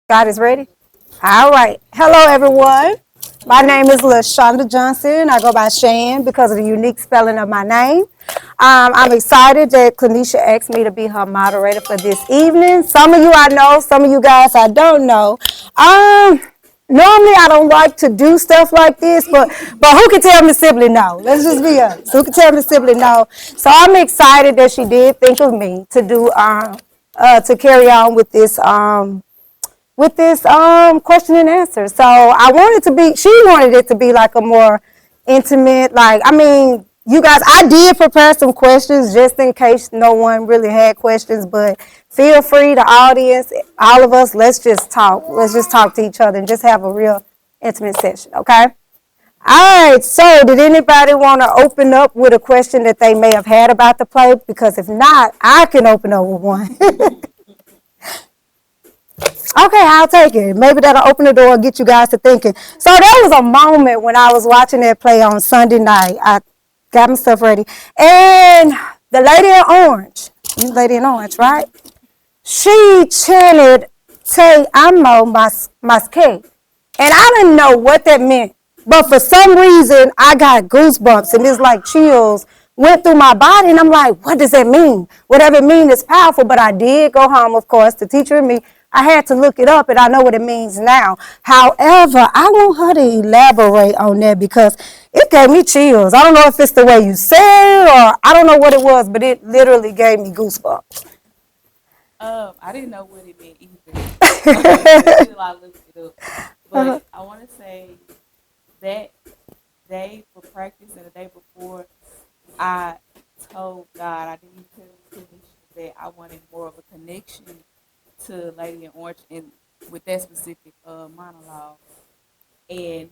God is ready? All right. Hello, everyone. My name is LaShonda Johnson. I go by Shan because of the unique spelling of my name. I'm excited that CLINNESHA asked me to be her moderator for this evening. Some of you I know, some of you guys I don't know. Normally I don't like to do stuff like this, but who can tell me Sibley no? Let's just be honest. Who can tell me Sibley no? So I'm excited that she did think of me to do to carry on with this question and answer. So I wanted to be, she wanted it to be like a more intimate, like, I mean, you guys, I did prepare some questions just in case no one really had questions, but feel free, the audience, all of us, let's just talk. Let's just talk to each other and just have a real intimate session, okay? All right, so did anybody want to open up with a question that they may have had about the play? Because if not, I can open up with one. Okay, I'll take it. Maybe that'll open the door and get you guys to thinking. So there was a moment when I was watching that play on Sunday night. I got myself ready. And the lady in orange, you lady in orange, right? She chanted, Te amo mas que. And I didn't know what that meant. But for some reason, I got goosebumps and it's like chills went through my body. And I'm like, what does that mean? Whatever it means is powerful. But I did go home, of course, the teacher and me. I had to look it up and I know what it means now. However, I want her to elaborate on that because it gave me chills. I don't know if it's the way you said it or I don't know what it was, but it literally gave me goosebumps. I didn't know what it meant either until I looked it up. But I want to say that day for practice and the day before, I told God, I didn't tell Tanisha that I wanted more of a connection to Lady in Orange and with that specific monologue. And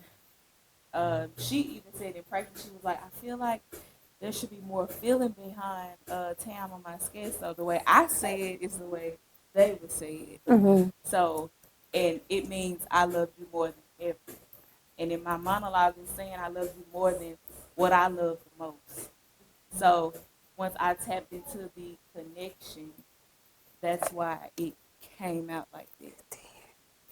she even said in practice, she was like, I feel like there should be more feeling behind Tam on my skin. So the way I say it is the way they would say it. So, and it means I love you more than ever. And in my monologue, it's saying I love you more than what I love the most. So once I tapped into the connection, that's why it came out like this. It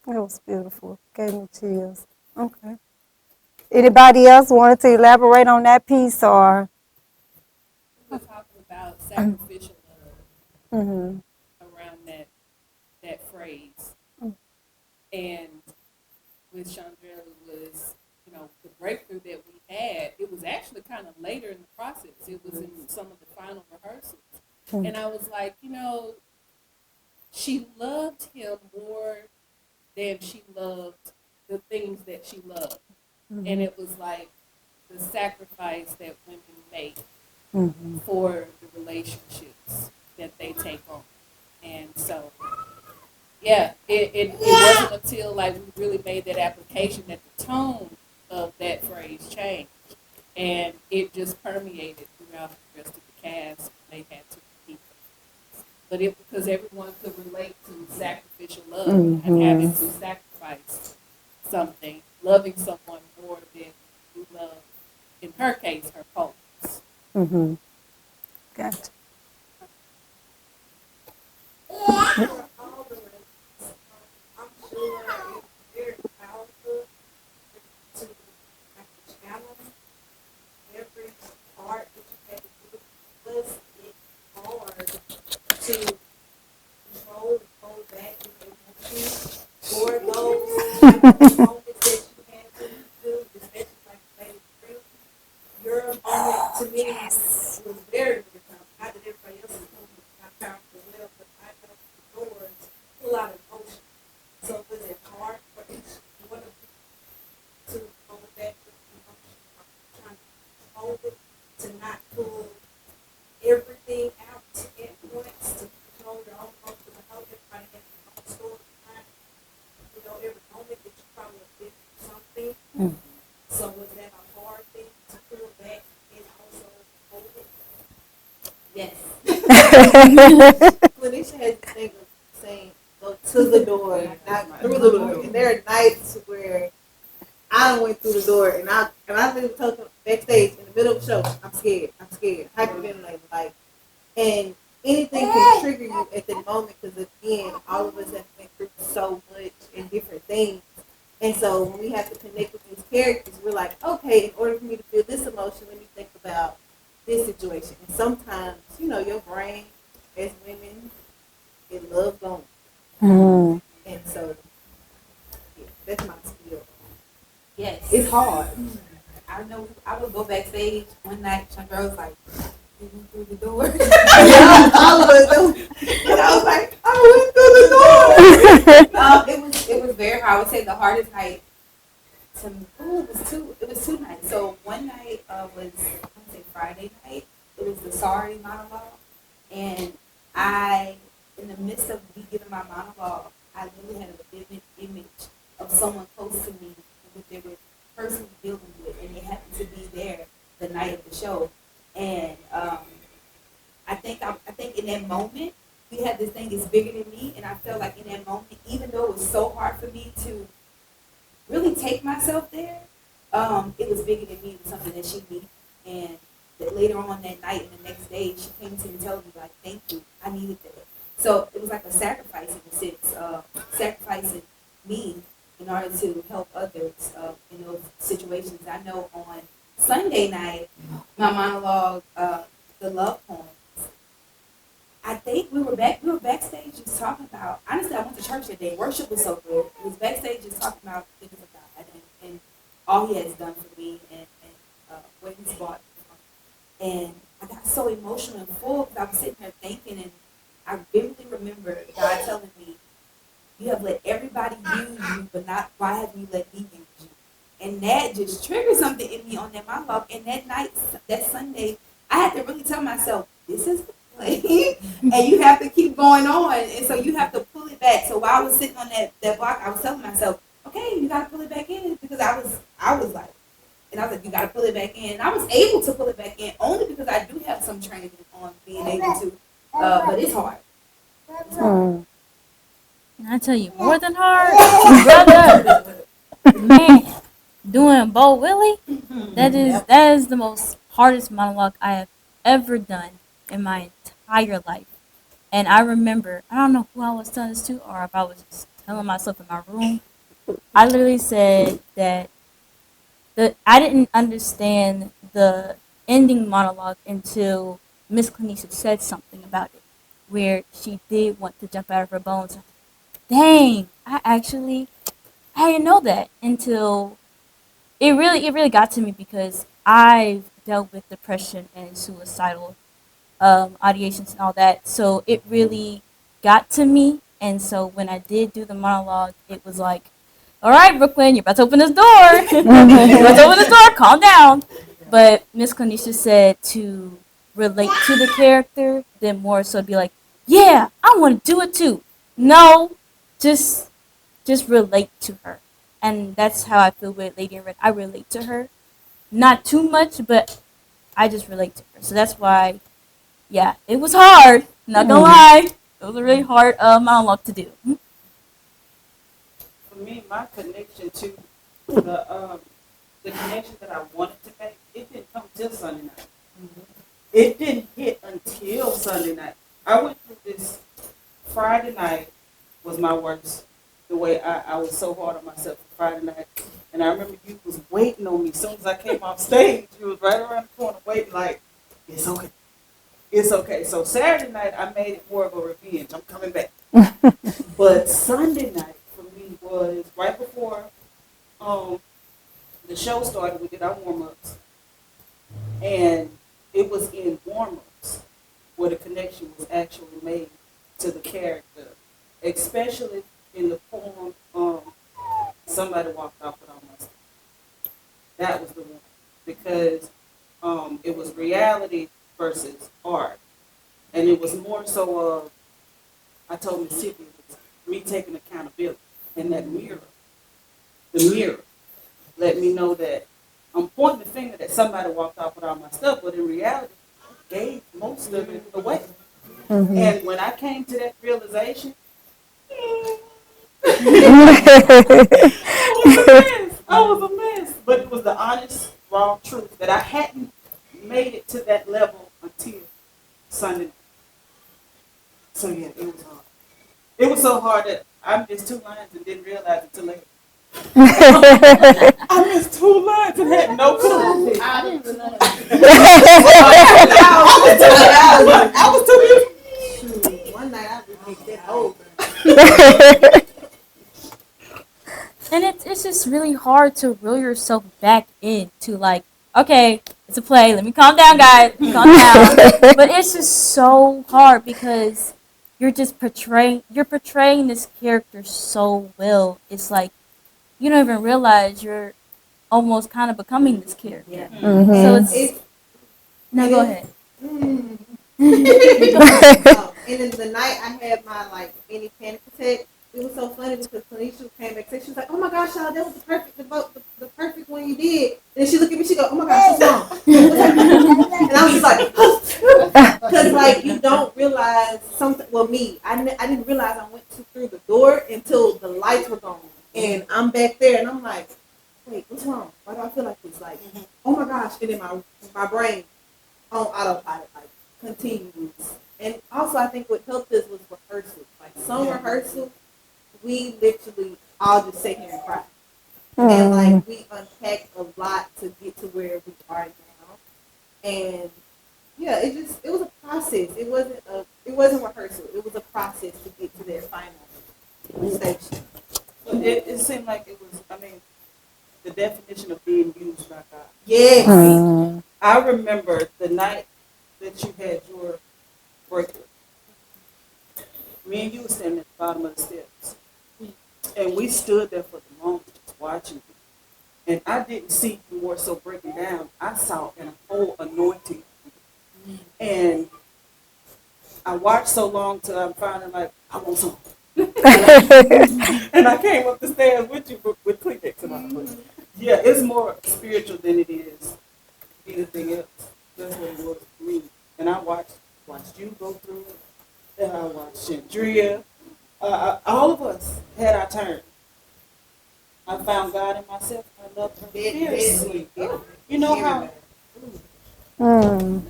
was beautiful. Gave me chills. Okay. Anybody else wanted to elaborate on that piece or? We were talking about sacrificial love around that phrase, and with Chandrella was, the breakthrough that we had. It was actually kind of later in the process. It was in some of the final rehearsals, and I was like, she loved him more than she loved the things that she loved, and it was like the sacrifice that women make for the relationships that they take on. And so, yeah, it wasn't until like we really made that application that the tone of that phrase changed. And it just permeated throughout the rest of the cast. They had to repeat it. But it because everyone could relate to sacrificial love and having to sacrifice something, loving someone more than you love, in her case, her poems. Gotcha. For all the ladies, I'm sure it's very powerful to like to channel every part that you have to do. Plus, it's hard to control and hold back your emotions for those moments that you had to do, especially like Lady Free. Your moment to me was very, very powerful. Not that everybody else's moment was not powerful as well, but I know yours pull out of emotion. So was it hard for each one of you to hold back your emotion, trying to hold it, to not pull everything out at once, to control your own emotions? I know everybody has their own story behind, every moment that you probably have been through something. So was that a hard thing to pull back and also hold it? Yes. Felicia has this thing of saying, go to the door, not through the door. And there are nights where I went through the door and I literally told them backstage in the middle of the show, I'm scared, hyperventilating, like, and anything can trigger you at the moment because again, all of us have been through so much and different things. And so when we have to connect with these characters, we're like, okay, in order for me to feel this emotion, let me think about this situation. And sometimes, your brain, as women, it loves going. Mm. And so, yeah, that's my skill. Yes. It's hard. I know I would go backstage one night, Chandra was like, you went through the door. Yeah, all of us do. And I was like, I went through the door. It was very hard. I would say the hardest night it was two nights. So one night was I want to say Friday night. It was the sorry monologue. And in the midst of me giving my monologue, I literally had a vivid image of someone close to me that they were personally dealing with, and they happened to be there the night of the show. And I think in that moment, we had this thing is bigger than me, and I felt like in that moment, even though it was so hard for me to really take myself there, it was bigger than me. It was something that she needed, and that later on that night and the next day, she came to me and told me like, "Thank you, I needed that." So it was like a sacrifice in a sense, sacrificing me in order to help others in those situations. I know on Sunday night, my monologue, the love poem. I think we were backstage just talking about, honestly, I went to church that day. Worship was so good. It was backstage just talking about things of God and all he has done for me and what he's brought me from. And I got so emotional and full because I was sitting there thinking, and I vividly remember God telling me, you have let everybody use you, but not, why have you let me use you? And that just triggered something in me on that monologue. And that night, that Sunday, I had to really tell myself, this is the play. And you have to keep going on. And so you have to pull it back. So while I was sitting on that block, I was telling myself, okay, you got to pull it back in. Because I was like, you got to pull it back in. And I was able to pull it back in only because I do have some training on being able to. But it's hard. Mm. And I tell you, more than hard, brother, man, doing Bo Willie, that is the most hardest monologue I have ever done in my entire life. And I remember, I don't know who I was telling this to, or if I was just telling myself in my room. I literally said that I didn't understand the ending monologue until Miss Clinisha said something about it, where she did want to jump out of her bones. Dang, I didn't know that until it really got to me because I've dealt with depression and suicidal ideations and all that. So it really got to me. And so when I did do the monologue, it was like, all right, Brooklyn, you're about to open this door. You're about to open this door. Calm down. But Miss Konisha said to relate to the character, then more so be like, yeah, I want to do it too. No, just relate to her. And that's how I feel with Lady in Red. I relate to her. Not too much, but I just relate to her. So that's why, yeah, it was hard. Not gonna lie. It was a really hard monologue to do. For me, my connection to the connection that I wanted to make, it didn't come till Sunday night. It didn't hit until Sunday night. I went through this. Friday night was my worst. The way I was so hard on myself Friday night. And I remember you was waiting on me. As soon as I came off stage, you was right around the corner waiting like, it's okay. It's okay. So Saturday night, I made it more of a revenge. I'm coming back. But Sunday night for me was right before the show started. We did our warm-ups. And it was in warm-ups where the connection was actually made to the character. Especially in the poem, somebody walked off with all my stuff. That was the one. Because it was reality versus art. And it was more so of, I told Miss Sibley, it was me taking accountability. And that mirror, the mirror, let me know that I'm pointing the finger that somebody walked off with all my stuff, but in reality, I gave most of it away. Mm-hmm. And when I came to that realization, I was a mess. But it was the honest, raw truth that I hadn't made it to that level until Sunday. So yeah, it was hard. It was so hard that I missed 2 lines and didn't realize it till later. I missed 2 lines and had no clue. I didn't realize. I was too busy. Shoot, one night I would make that whole. And it's just really hard to reel yourself back into like, okay, it's a play. Let me calm down, guys. Calm down. But it's just so hard because you're portraying this character so well. It's like you don't even realize you're almost kind of becoming this character. Yeah. So it's no, go ahead. And then the night I had my like any panic attack, it was so funny because Tanisha came back and she was like, "Oh my gosh, y'all, that was the perfect one you did." And she looked at me, she go, "Oh my gosh, what's wrong?" And I was just like, because like you don't realize something. Well, me, I didn't realize I went through the door until the lights were gone, and I'm back there, and I'm like, "Wait, what's wrong? Why do I feel like this?" Like, oh my gosh, and then my brain on autopilot like continues. And also, I think what helped us was rehearsal. Like some rehearsal, we literally all just sit here and cry. And like we unpacked a lot to get to where we are now. And yeah, it was a process. It wasn't rehearsal. It was a process to get to that final station. It seemed like it was, I mean, the definition of being used by God. Yes. I remember the night that you had your breakthrough. Me and you were standing at the bottom of the steps. And we stood there for the moment just watching you. And I didn't see you more so breaking down. I saw a whole anointing. And I watched so long till I'm finally like, I want some. And I came up the stairs with you with Kleenex and all. But yeah, it's more spiritual than it is anything else. That's what it was for me. And I watched you go through it. And I watched Chandria. All of us had our turn. I found God in myself. I loved her fiercely. You know how? All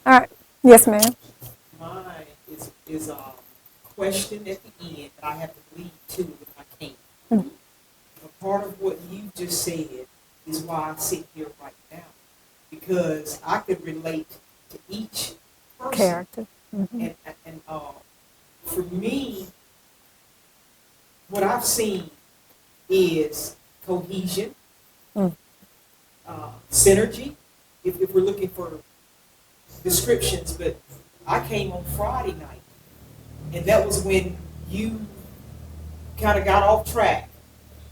right. Yes, ma'am. Mine is a question at the end that I have to lead to if I can. A part of what you just said is why I sit here right now, because I could relate to each person. Character. And for me, what I've seen is cohesion, synergy, if we're looking for descriptions. But I came on Friday night, and that was when you kind of got off track.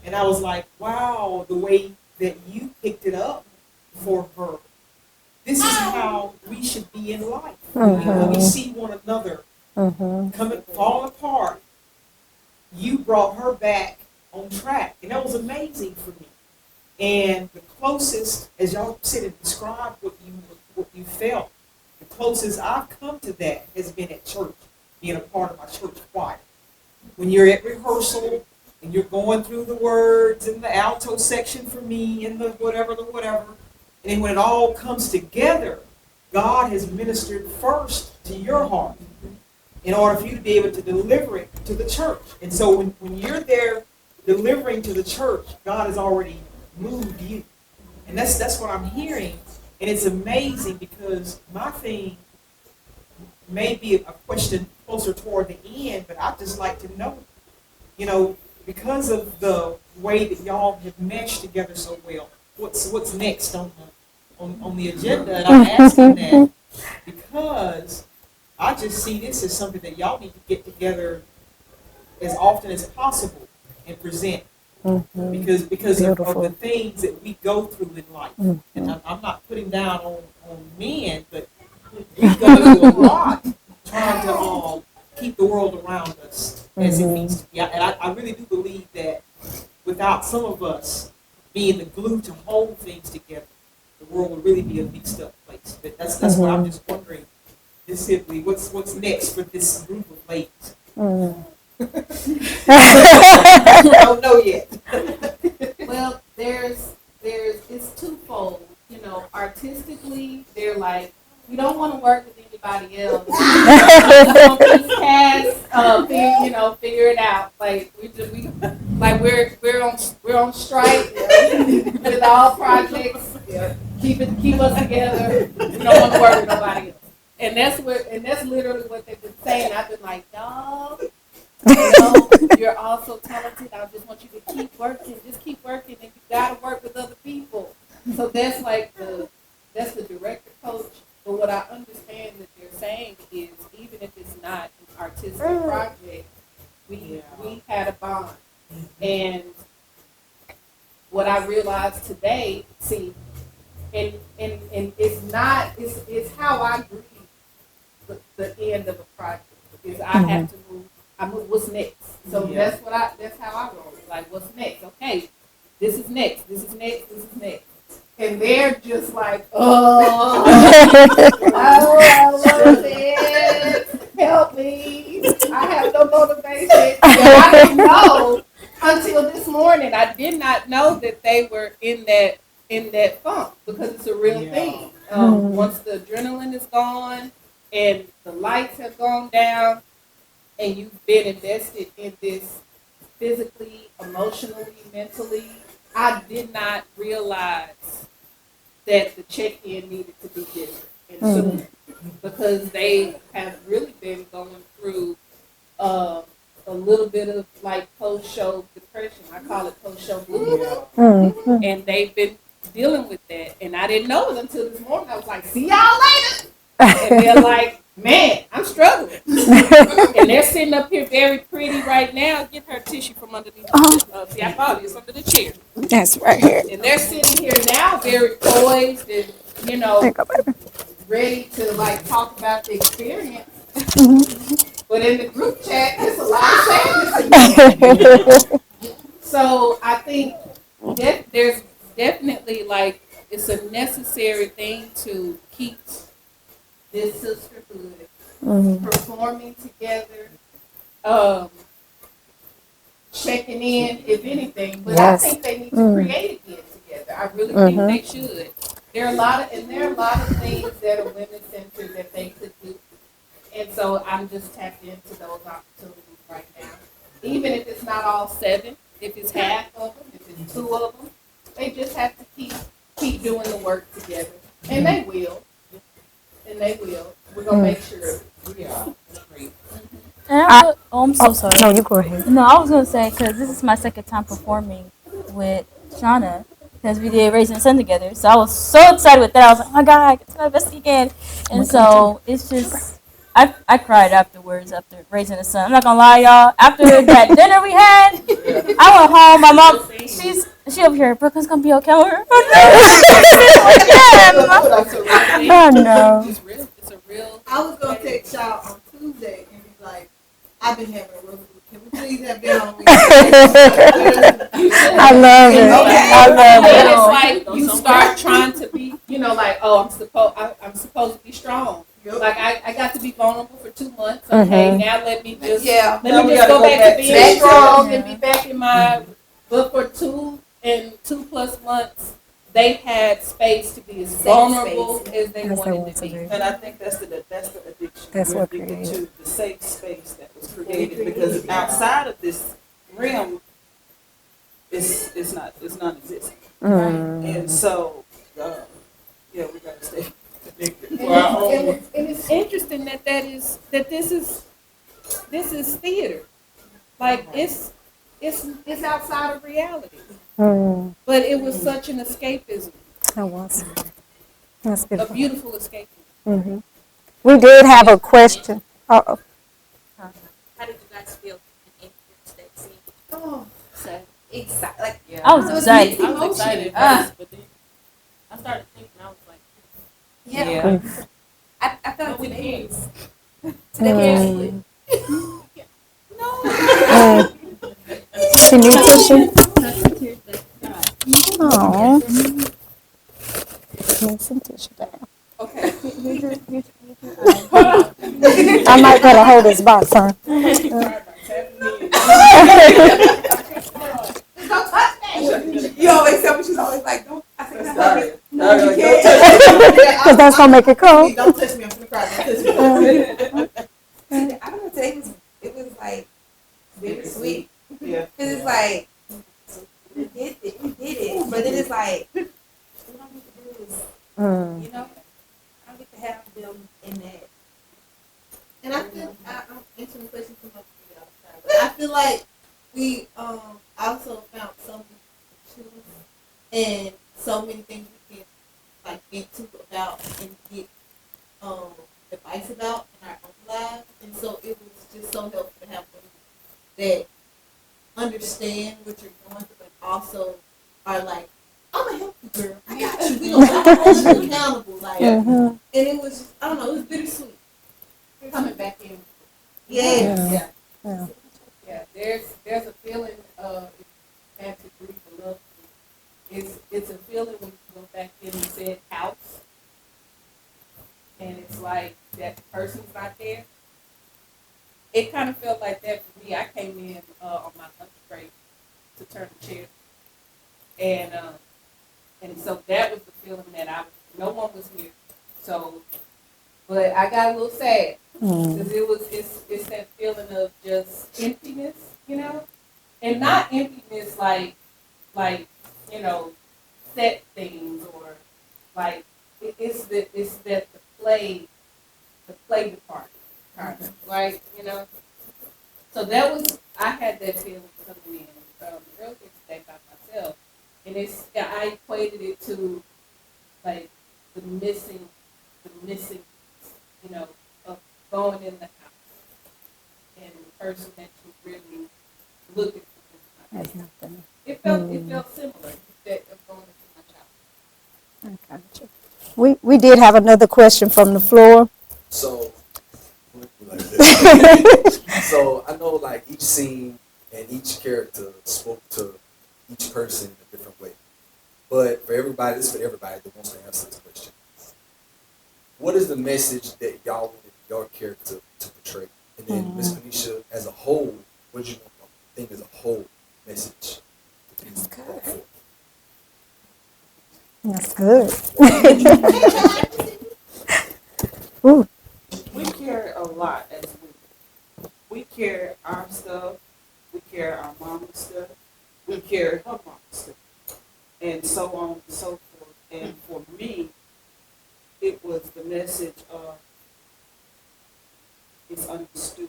And I was like, wow, the way that you picked it up for her. This is how we should be in life. When we see one another falling apart, you brought her back on track. And that was amazing for me. And the closest, as y'all said and described what you felt, the closest I've come to that has been at church, being a part of my church choir. When you're at rehearsal and you're going through the words in the alto section for me and the whatever, and then when it all comes together, God has ministered first to your heart in order for you to be able to deliver it to the church. And so when you're there delivering to the church, God has already moved you. And that's what I'm hearing. And it's amazing because my thing may be a question closer toward the end, but I'd just like to know, because of the way that y'all have meshed together so well, what's next on the agenda? And I'm asking that because I just see this as something that y'all need to get together as often as possible and present. Because of the things that we go through in life. And I'm not putting down on men, but we go through a lot trying to keep the world around us as it needs to be. And I really do believe that without some of us being the glue to hold things together, the world would really be a mixed up place. But that's why I'm just wondering, just simply, what's next for this group of ladies? I don't know yet. Well, it's twofold. Artistically, they're like, we don't want to work with anybody else. These cats, figure it out. Like we're on strike with all projects. Keep us together. We don't want to work with nobody else. And that's literally what they've been saying. I've been like, dog, you're all so talented. I just want you to keep working. Just keep working, and you gotta work with other people. So that's like that's the director coach. But what I understand that they're saying is, even if it's not an artistic project, we had a bond. And what I realized today, see, and it's how I grieve the end of a project. Is I have to move. I move. What's next? So that's how I roll. Like, what's next? Okay, this is next. This is next. This is next. And they're just like, oh, I love it. Help me. I have no motivation. And I didn't know until this morning. I did not know that they were in that funk, because it's a real thing. Once the adrenaline is gone and the lights have gone down and you've been invested in this physically, emotionally, mentally, I did not realize that the check-in needed to be different and soon, because they have really been going through a little bit of like post-show depression. I call it post-show blues. And they've been dealing with that. And I didn't know it until this morning. I was like, see y'all later. And they're like, man, I'm struggling. And they're sitting up here very pretty right now. Get her tissue from underneath. See, I found it's under the chair. That's right here. And they're sitting here now very poised and, ready to like talk about the experience. But in the group chat, there's a lot of sadness. So I think that there's definitely like, it's a necessary thing to keep this sisterhood performing together, checking in, if anything. But I think they need to create again together. I really think they should. There are a lot of things that are women centered that they could do. And so I'm just tapped into those opportunities right now. Even if it's not all 7, if it's half of them, if it's 2 of them, they just have to keep doing the work together. And they will. We're going to make sure. I'm so sorry. No, you go ahead. No, I was going to say, because this is my second time performing with Shauna, because we did Raising the Sun together. So I was so excited with that. I was like, oh my God, I get to my best again. And so it's just, I cried afterwards after Raising the Sun. I'm not going to lie, y'all. After that dinner we had, I went home. My mom, she over here, Brooklyn's going to be okay. Oh, no. It's a real. I was gonna text y'all on Tuesday and be like, I've been having a real week. Can we please have been on week? I love it. I love And it. it's like you start trying to be, like, oh, I'm supposed to be strong. Like I got to be vulnerable for 2 months. Okay, now let me just go back to being strong and be back in my. But for 2+ months, they've had space to be as vulnerable as they wanted to be. And I think that's the addiction. That's We're what addicted created. to the safe space that was created, because outside of this realm, it's non-existent. And so, we got to stay connected for our own. And it's interesting that this is theater. Like it's outside of reality. But it was such an escapism. That was. That's A beautiful. beautiful escapism. We did have a question. Uh-oh. How did you guys feel in that scene? Oh, So excited, like I was excited. I was excited at first, but then I started thinking, I was like, I felt we today did. today Can you tissue? Oh. Need some tissue there. okay. I might gotta hold this box, huh? You always tell me, she's always like, don't. I said, Sorry. no, you Don't can't. touch me. Because that's gonna make it cold. Don't touch me. I'm gonna I don't know. Today it was like bittersweet. Yeah. Cause it's like we did it, but then it's like we don't get to do this. Mm. You know, I don't get to have them in that. And I feel I'm answering the question too much for y'all, sorry, but I feel like we also found so many issues and so many things we can like vent to about and get advice about in our own lives, and so it was just so helpful to have women that understand what you're going through, but also are like, I'm gonna help you, girl. I got you. We gonna hold you accountable, like. Mhm. And it was just, I don't know, it was bittersweet. Coming back in. Yes. Yeah. Yeah, there's a feeling of if you had to grieve a love. It's a feeling when you go back in and said house, and it's like that person's not there. It kind of felt like that for me. I came in on my lunch break to turn the chair, and so that was the feeling that no one was here. So, but I got a little sad because it's that feeling of just emptiness, you know, and not emptiness like set things or like it's that the play department kind of like So that was I had that feeling coming in earlier today by myself, and I equated it to like the missing, you know, of going in the house and the person that you really looking for. That's nothing. It felt similar that of going into my child. Okay. We did have another question from the floor. So, like this. So I know like each scene and each character spoke to each person in a different way. But for everybody, this is for everybody that wants to answer this question. What is the message that y'all wanted your character to portray? And then Miss Kanisha, as a whole, what do you think as a whole message? That's good. That's good. Ooh. We carry a lot as women. We carry our stuff. We carry our mama's stuff. We carry her mama's stuff. And so on and so forth. And for me, it was the message of it's understood.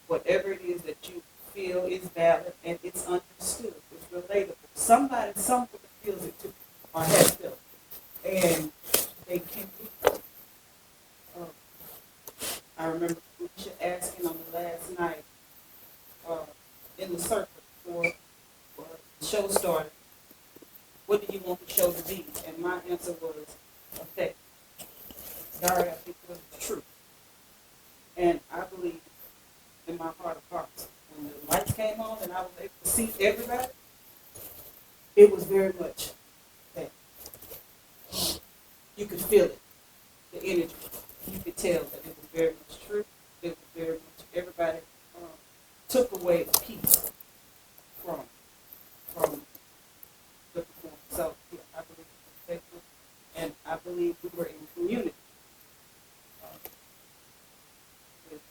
Whatever it is that you feel is valid and it's understood. It's relatable. Somebody somewhere feels it too or has felt it. And they can be. I remember Alicia asking on the last night in the circle before the show started, what do you want the show to be? And my answer was effective. Sorry, I think it was true. And I believe in my heart of hearts, when the lights came on and I was able to see everybody, it was very much that. You could feel it, the energy. You could tell that it was very much true. It was very much everybody took away a piece from the performance. So yeah, I believe it was effective, and I believe we were in community. With,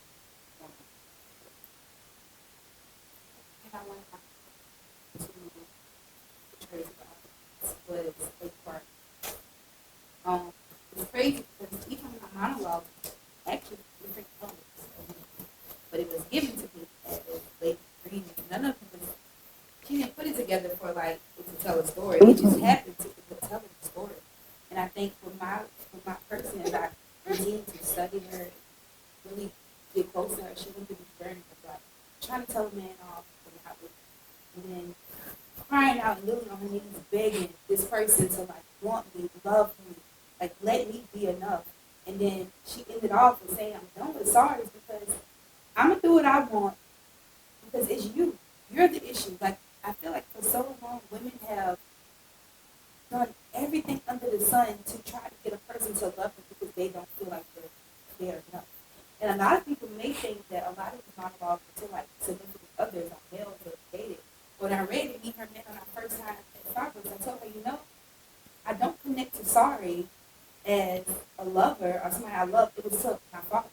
And I want to portray the audience was a part. It was crazy because even my monologue actually different colors, but it was given to me as late green. None of it was. She didn't put it together for like to tell a story. It just happened to tell a story. And I think for my person, as I continued to study her, really get close to her, she went through this journey of like trying to tell a man off and then crying out and literally on her knees begging this person to like want me, love me, like let me be enough. And then she ended off with saying, I'm done with sorries because I'm gonna do what I want because it's you. You're the issue. Like I feel like for so long women have done everything under the sun to try to get a person to love them because they don't feel like they're enough. And a lot of people may think that a lot of these monologues to like significant others are males or dated. When I read it, Meet Her Man on our first time at Starbucks, I told her, I don't connect to sorry as a lover or somebody I love, it was to my father.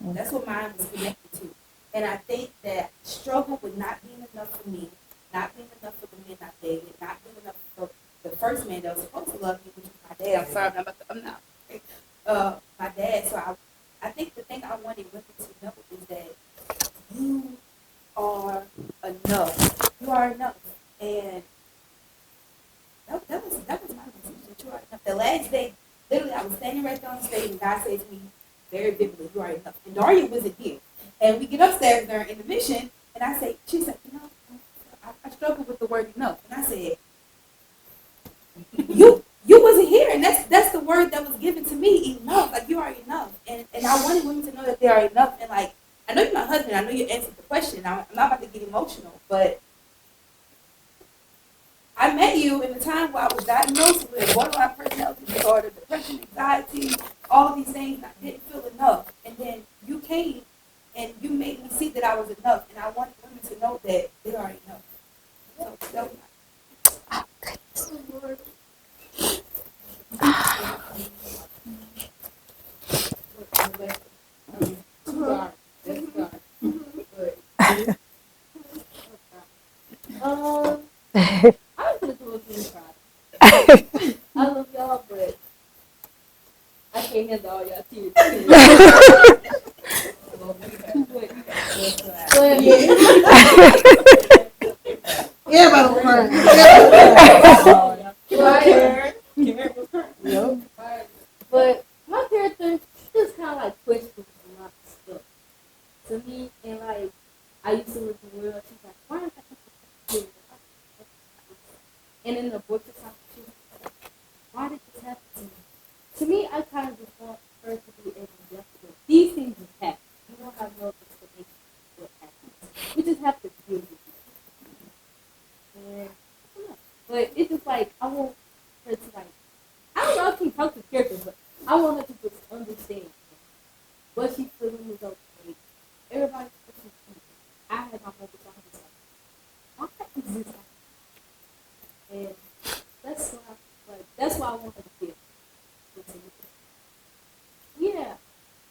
That's what mine was connected to. And I think that struggle with not being enough for me, not being enough for the men I dated, not being enough for the first man that was supposed to love me, which was my dad. I'm sorry, I'm not. My dad. So I think the thing I wanted women to know is that you are enough. You are enough. And that was my message, that you are enough. The last day, literally, I was standing right there on the stage, and God said to me very vividly, "You are enough." And Daria wasn't here. And we get upstairs during intermission, and she said, I struggle with the word enough. And I said, you wasn't here, and that's the word that was given to me, enough. Like, you are enough. And I wanted women to know that they are enough. And like, I know you're my husband, I know you answered the question. I'm not about to get emotional, but I met you in a time where I was diagnosed with borderline personality disorder, depression, anxiety, all these things, and I didn't feel enough. And then you came and you made me see that I was enough, and I wanted women to know that they are enough. So that was I'm gonna do a good Friday. I love y'all, but I can't handle all y'all tears. But Everybody was crying. But my character just kind of like questions a lot of stuff to me, and like I used to live in the world. She's like, why is that? And in the book or something, she was like, why did this happen to me? To me, I kind of just want her to be able to definitely, these things just happen. You don't have no explanation for what happens. We just have to deal with it. And I don't know. But it's just like, I want her to like, I don't know if she can talk to the character, but I want her to just understand what she's feeling is okay. Everybody's feeling. I had my moments on her like, why is this happening? And that's why I want her to feel. Yeah.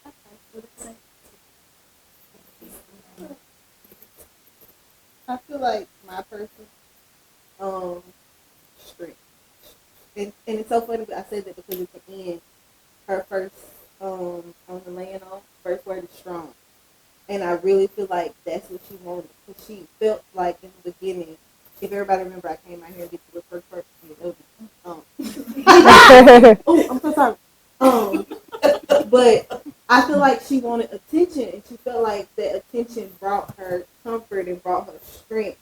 Okay. What it's like. I feel like my person, strength. And it's so funny, but I said that because at the end, her first, on the laying off, first word is strong. And I really feel like that's what she wanted. Because she felt like in the beginning, if everybody remember, I came out here and did the first person. Oh, I'm so sorry. But I feel like she wanted attention, and she felt like that attention brought her comfort and brought her strength,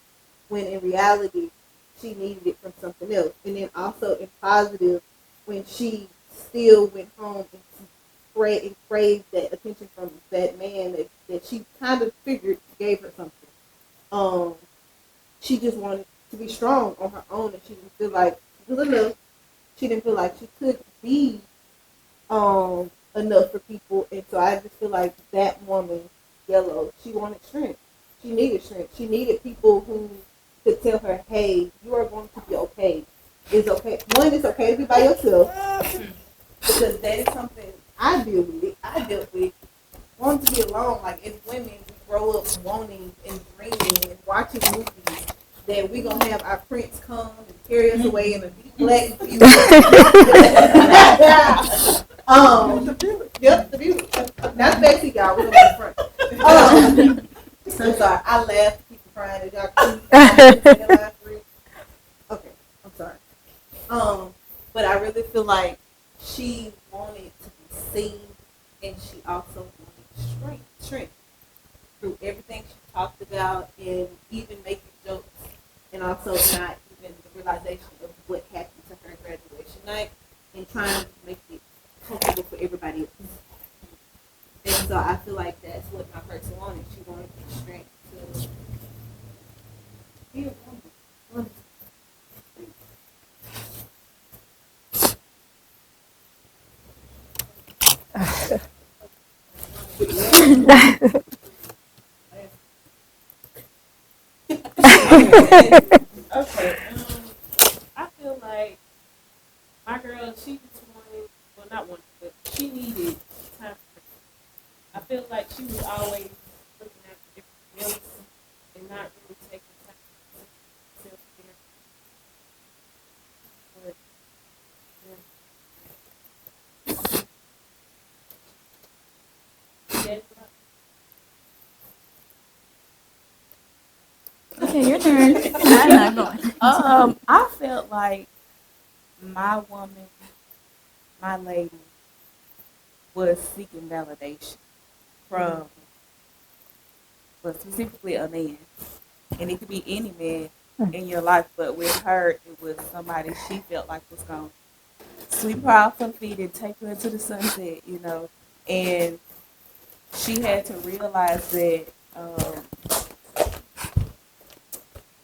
when in reality, she needed it from something else. And then also in positive, when she still went home and craved that attention from that man that she kind of figured gave her something. She just wanted to be strong on her own, and she didn't feel like she was enough. She didn't feel like she could be enough for people, and so I just feel like that woman, Yellow, she wanted strength. She needed strength. She needed people who could tell her, "Hey, you are going to be okay. It's okay. One, it's okay to be by yourself, because that is something I deal with. I dealt with wanting to be alone. Like, as women, we grow up wanting and dreaming and watching movies that we gonna have our prince come and carry us away in a deep black view. Yep, the view. Not Betsy, y'all. We're gonna be front. I'm sorry. I laughed. People crying. Did y'all Okay, I'm sorry. But I really feel like she wanted to be seen, and she also wanted strength through everything she talked about, and even making jokes, and also not even the realization of what happened to her graduation night, and trying to make it comfortable for everybody else. And so I feel like that's what my person wanted. She wanted the strength to be a woman. Okay. I feel like my girl, she just wanted, well, not wanted, but she needs we always looking at everything else and not really taking time to self-care. But, yeah. Okay, your turn. I'm not going. I felt like my woman, my lady, was seeking validation from, but specifically a man, and it could be any man in your life. But with her, it was somebody she felt like was gonna sweep her off her feet and take her into the sunset, and she had to realize that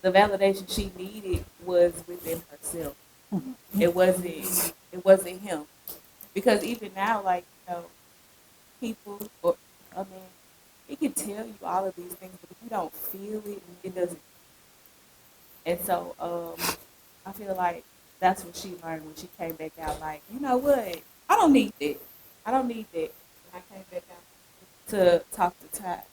the validation she needed was within herself. It wasn't him. Because even now, like, people or a man, he can tell you all of these things, but if you don't feel it, it doesn't. And so I feel like that's what she learned when she came back out. Like, you know what? I don't need that. I don't need that. When I came back out to talk to Ty,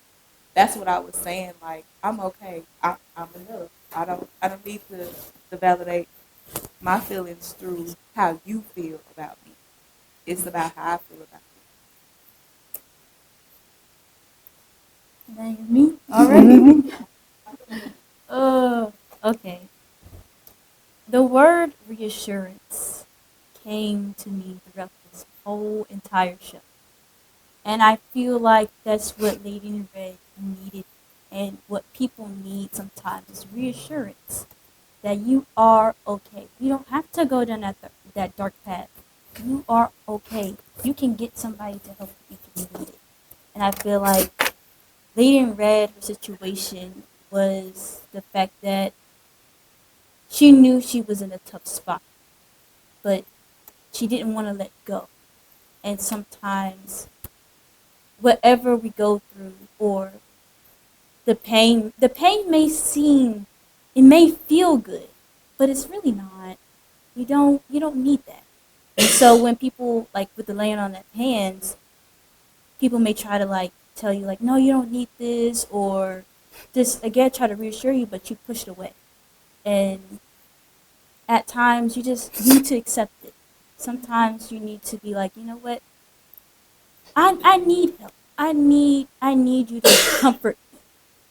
that's what I was saying. Like, I'm okay. I'm enough. I don't need to validate my feelings through how you feel about me. It's about how I feel about That is me already. Okay. The word reassurance came to me throughout this whole entire show. And I feel like that's what Lady in Red needed and what people need sometimes is reassurance that you are okay. You don't have to go down that dark path. You are okay. You can get somebody to help you if you need it. And I feel like Lady in Red, her situation was the fact that she knew she was in a tough spot, but she didn't want to let go. And sometimes whatever we go through or the pain it may feel good, but it's really not. You don't need that. And so when people like with the laying on of hands, people may try to like tell you like, no, you don't need this, or just again try to reassure you, but you push it away. And at times you just need to accept it. Sometimes you need to be like, you know what? I need help. I need you to comfort me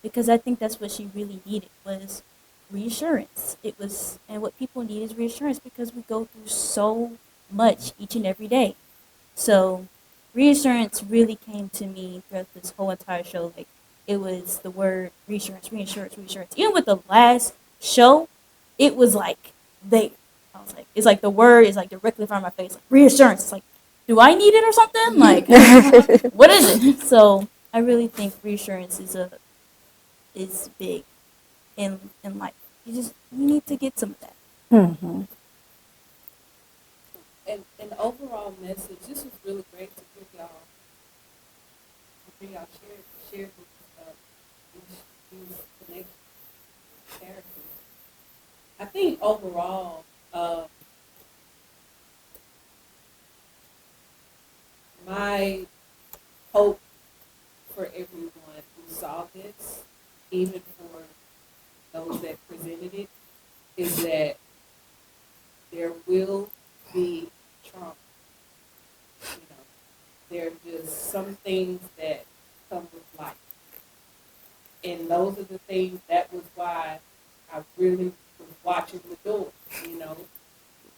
because I think that's what she really needed was reassurance. It was, and what people need is reassurance because we go through so much each and every day. So reassurance really came to me throughout this whole entire show. Like it was the word reassurance, reassurance, reassurance. Even with the last show, it was like they. I was like, it's like the word is like directly in front of my face. Like reassurance. It's like, do I need it or something? Like, what is it? So I really think reassurance is big in life. You need to get some of that. Mm-hmm. And an overall message, this was really great to hear y'all share these connected characters. I think overall, my hope for everyone who saw this, even for those that presented it, is that there will be trauma. You know, there are just some things that come with life. And those are the things, that was why I really was watching the door,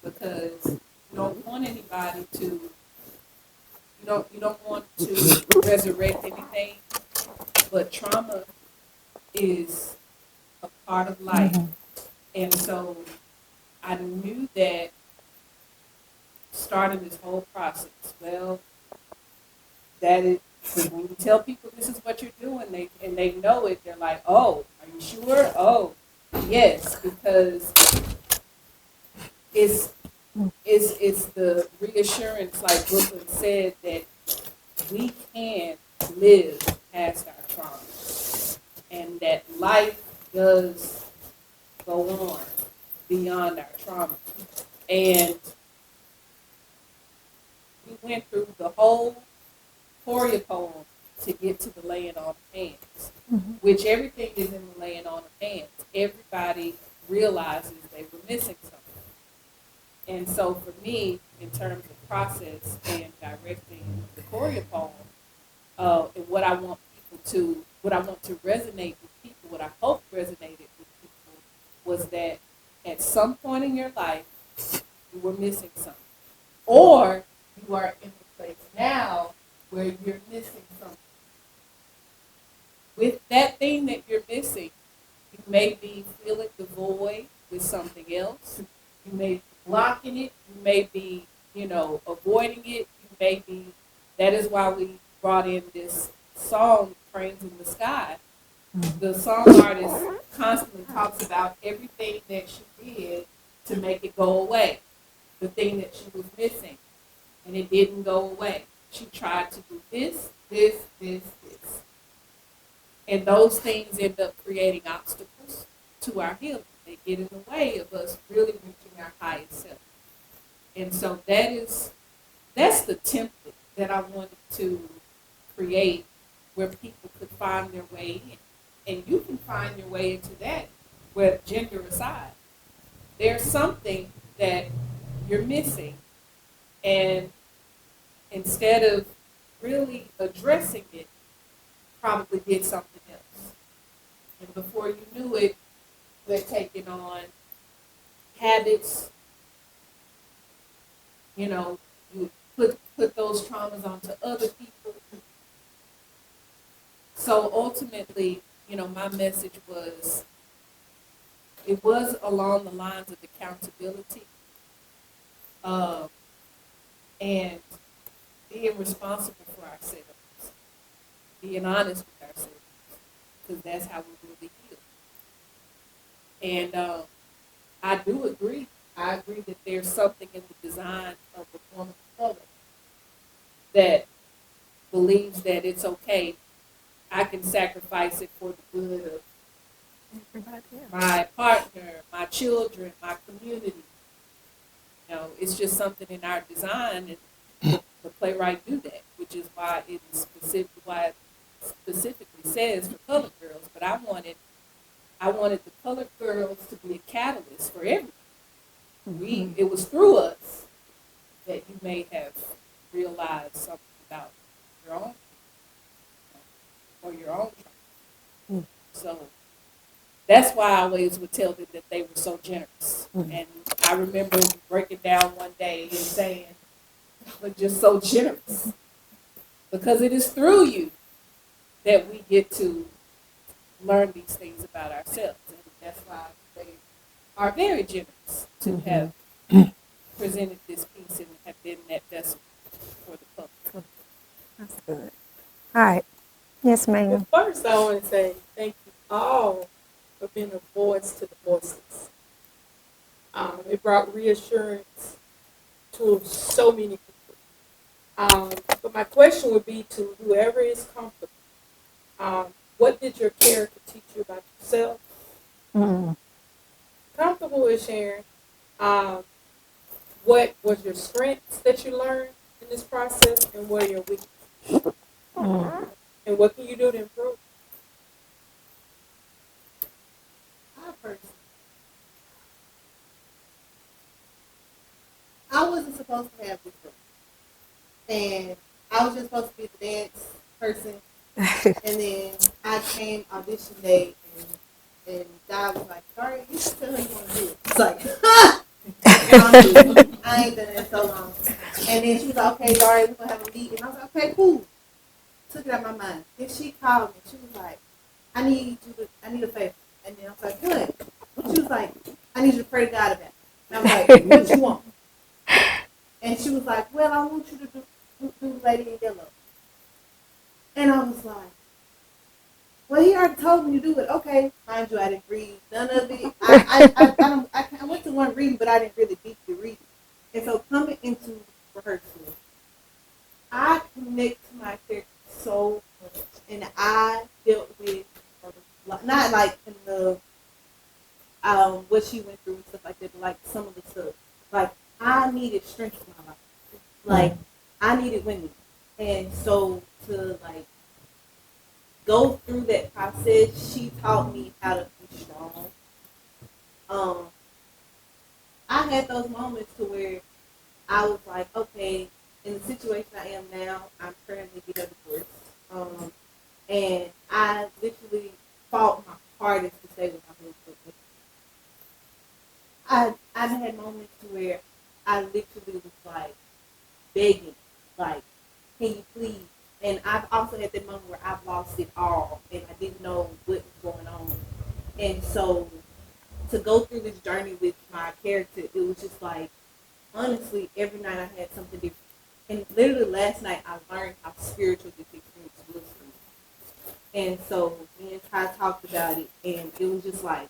because you don't want anybody to, you don't want to resurrect anything, but trauma is a part of life. And so I knew that starting this whole process, well, that is, when you tell people this is what you're doing, they know it, they're like, oh, are you sure? Oh, yes, because it's the reassurance, like Brooklyn said, that we can live past our trauma and that life does go on beyond our trauma. And we went through the whole Toria poem to get to the laying on of hands, which everything is in the laying on of hands. Everybody realizes they were missing something. And so for me, in terms of process and directing the choreo poem, and what I want to resonate with people, what I hope resonated with people was that at some point in your life, you were missing something. Or you are in the place now where you're missing something. With that thing that you're missing, you may be filling the void with something else. You may be blocking it. You may be, avoiding it. You may be. That is why we brought in this song, Cranes in the Sky. The song artist constantly talks about everything that she did to make it go away, the thing that she was missing, and it didn't go away. She tried to do this. And those things end up creating obstacles to our healing. They get in the way of us really reaching our highest self. And so that's the template that I wanted to create where people could find their way in. And you can find your way into that with gender aside. There's something that you're missing. And instead of really addressing it, probably did something else. And before you knew it, we're taking on habits. You put those traumas onto other people. So ultimately, my message was, it was along the lines of accountability and being responsible for ourselves, being honest with ourselves, because that's how we really heal. And I do agree. I agree that there's something in the design of the woman of color that believes that it's okay. I can sacrifice it for the good of my partner, my children, my community. It's just something in our design, and the playwright do that, which is why it specifically says for colored girls. But I wanted the colored girls to be a catalyst for everything. It was through us that you may have realized something about your own or your own trauma. So that's why I always would tell them that they were so generous. And I remember breaking down one day and saying, "We're just so generous," because it is through you that we get to learn these things about ourselves, and that's why they are very generous to have presented this piece and have been that vessel for the public. That's good. All right. Yes, ma'am. Well, first, I want to say thank you all for being a voice to the voiceless. It brought reassurance to so many people. But my question would be to whoever is comfortable. What did your character teach you about yourself? Comfortable with sharing. What was your strengths that you learned in this process, and what are your weaknesses? And what can you do to improve? I wasn't supposed to have this role. And I was just supposed to be the dance person. And then I came audition day, and God was like, "Sorry, you should tell her you want to do it." It's like, I ain't done it in so long. And then she was like, "Okay, Daria, we're going to have a meeting." And I was like, "Okay, cool." Took it out of my mind. Then she called me. She was like, I need a favor. And then I was like, "What?" She was like, "I need you to pray to God about it." And I was like, "What you want?" And she was like, "Well, I want you to do Lady in Yellow." And I was like, "Well, he already told me to do it." Okay, mind you, I didn't read none of it. I went to one reading, but I didn't really deeply read it. And so coming into rehearsal, I connect to my character so much, and I dealt with not like in the what she went through and stuff like that, but like some of the stuff. Like I needed strength in my life. Like I needed women, and so to like go through that process, she taught me how to be strong. I had those moments to where I was like, okay, in the situation I am now, I'm currently getting a divorce. And I literally fought my hardest to stay with my husband. I've had moments to where I literally was like begging, like, can you please? And I've also had that moment where I've lost it all and I didn't know what was going on. And so to go through this journey with my character, it was just like, honestly, every night I had something different. And literally last night I learned how spiritual this experience was for me. And so me and Ty talked about it, and it was just like,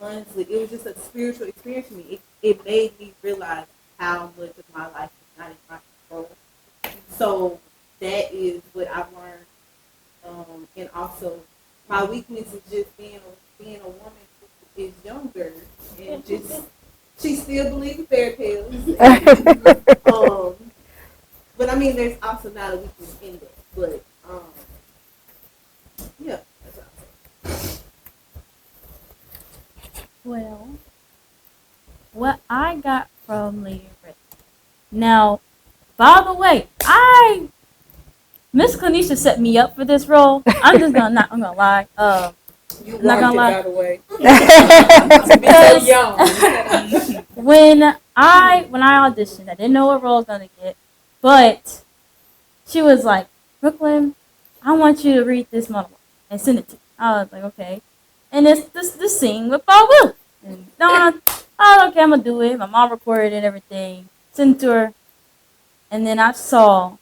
honestly, it was just a spiritual experience for me. It made me realize how much of my life is not in my control. So that is what I've learned. And also, my weakness is just being a woman who is younger and just she still believes in fairy tales. But I mean, there's also not a weakness in that. But yeah, that's what I'm saying. Well, what I got from Lady Red. Now, by the way, Miss CLINNESHA set me up for this role. I'm gonna lie. You I'm not gonna lie. by the way. To be so young. when I auditioned, I didn't know what role I was gonna get, but she was like, Brooklyn, I want you to read this monologue and send it to me. I was like, okay. And it's this scene with Bob Will. And okay, I'm gonna do it. My mom recorded it and everything, sent it to her, and then I saw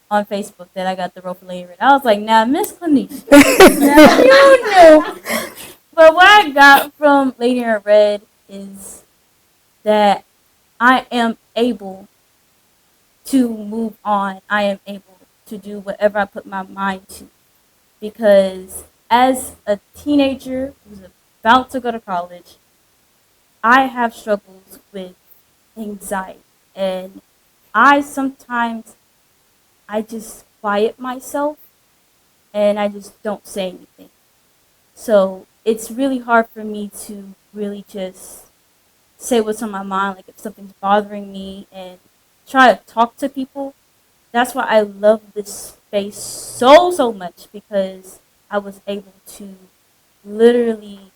on Facebook that I got the role for Lady Red. I was like, now, Miss CLINNESHA, now you knew. But what I got from Lady Red is that I am able to move on. I am able to do whatever I put my mind to. Because as a teenager who's about to go to college, I have struggles with anxiety. And I just quiet myself and I just don't say anything. So it's really hard for me to really just say what's on my mind, like if something's bothering me, and try to talk to people. That's why I love this space so much, because I was able to literally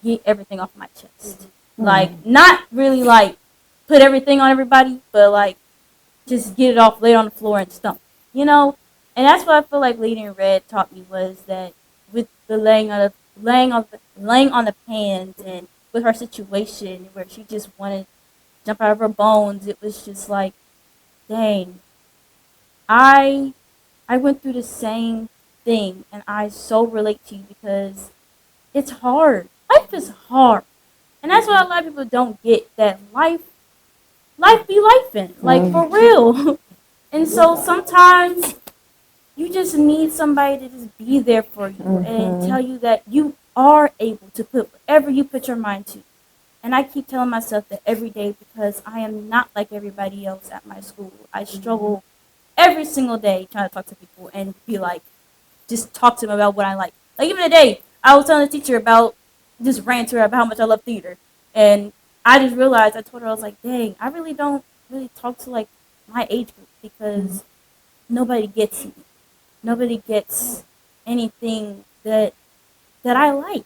get everything off my chest. Like, not really like put everything on everybody, but like just get it off, lay it on the floor and stump, you know? And that's what I feel like Lady in Red taught me, was that with the laying on the pans, and with her situation where she just wanted to jump out of her bones, it was just like, dang, I went through the same thing, and I so relate to you, because it's hard. Life is hard. And that's what a lot of people don't get, that life be lifing, like for real. And so sometimes you just need somebody to just be there for you and tell you that you are able to put whatever you put your mind to. And I keep telling myself that every day, because I am not like everybody else at my school. I struggle every single day trying to talk to people and be like, just talk to them about what I like. Like even today, I was telling the teacher about, just ran to her about how much I love theater. And I just realized, I told her, I was like, dang, I really don't really talk to like my age group, because nobody gets me. Nobody gets anything that I like.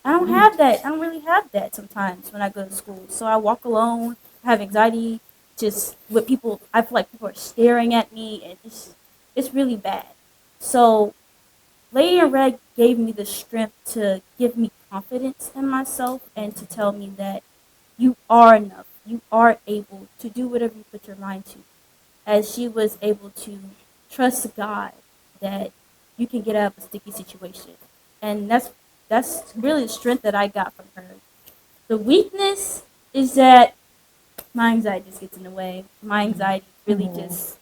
I don't have that. I don't really have that sometimes when I go to school. So I walk alone, I have anxiety, just with people. I feel like people are staring at me, and it's really bad. So Lady in Red gave me the strength to give me confidence in myself, and to tell me that you are enough. You are able to do whatever you put your mind to. As she was able to trust God that you can get out of a sticky situation. And that's really the strength that I got from her. The weakness is that my anxiety just gets in the way. My anxiety really just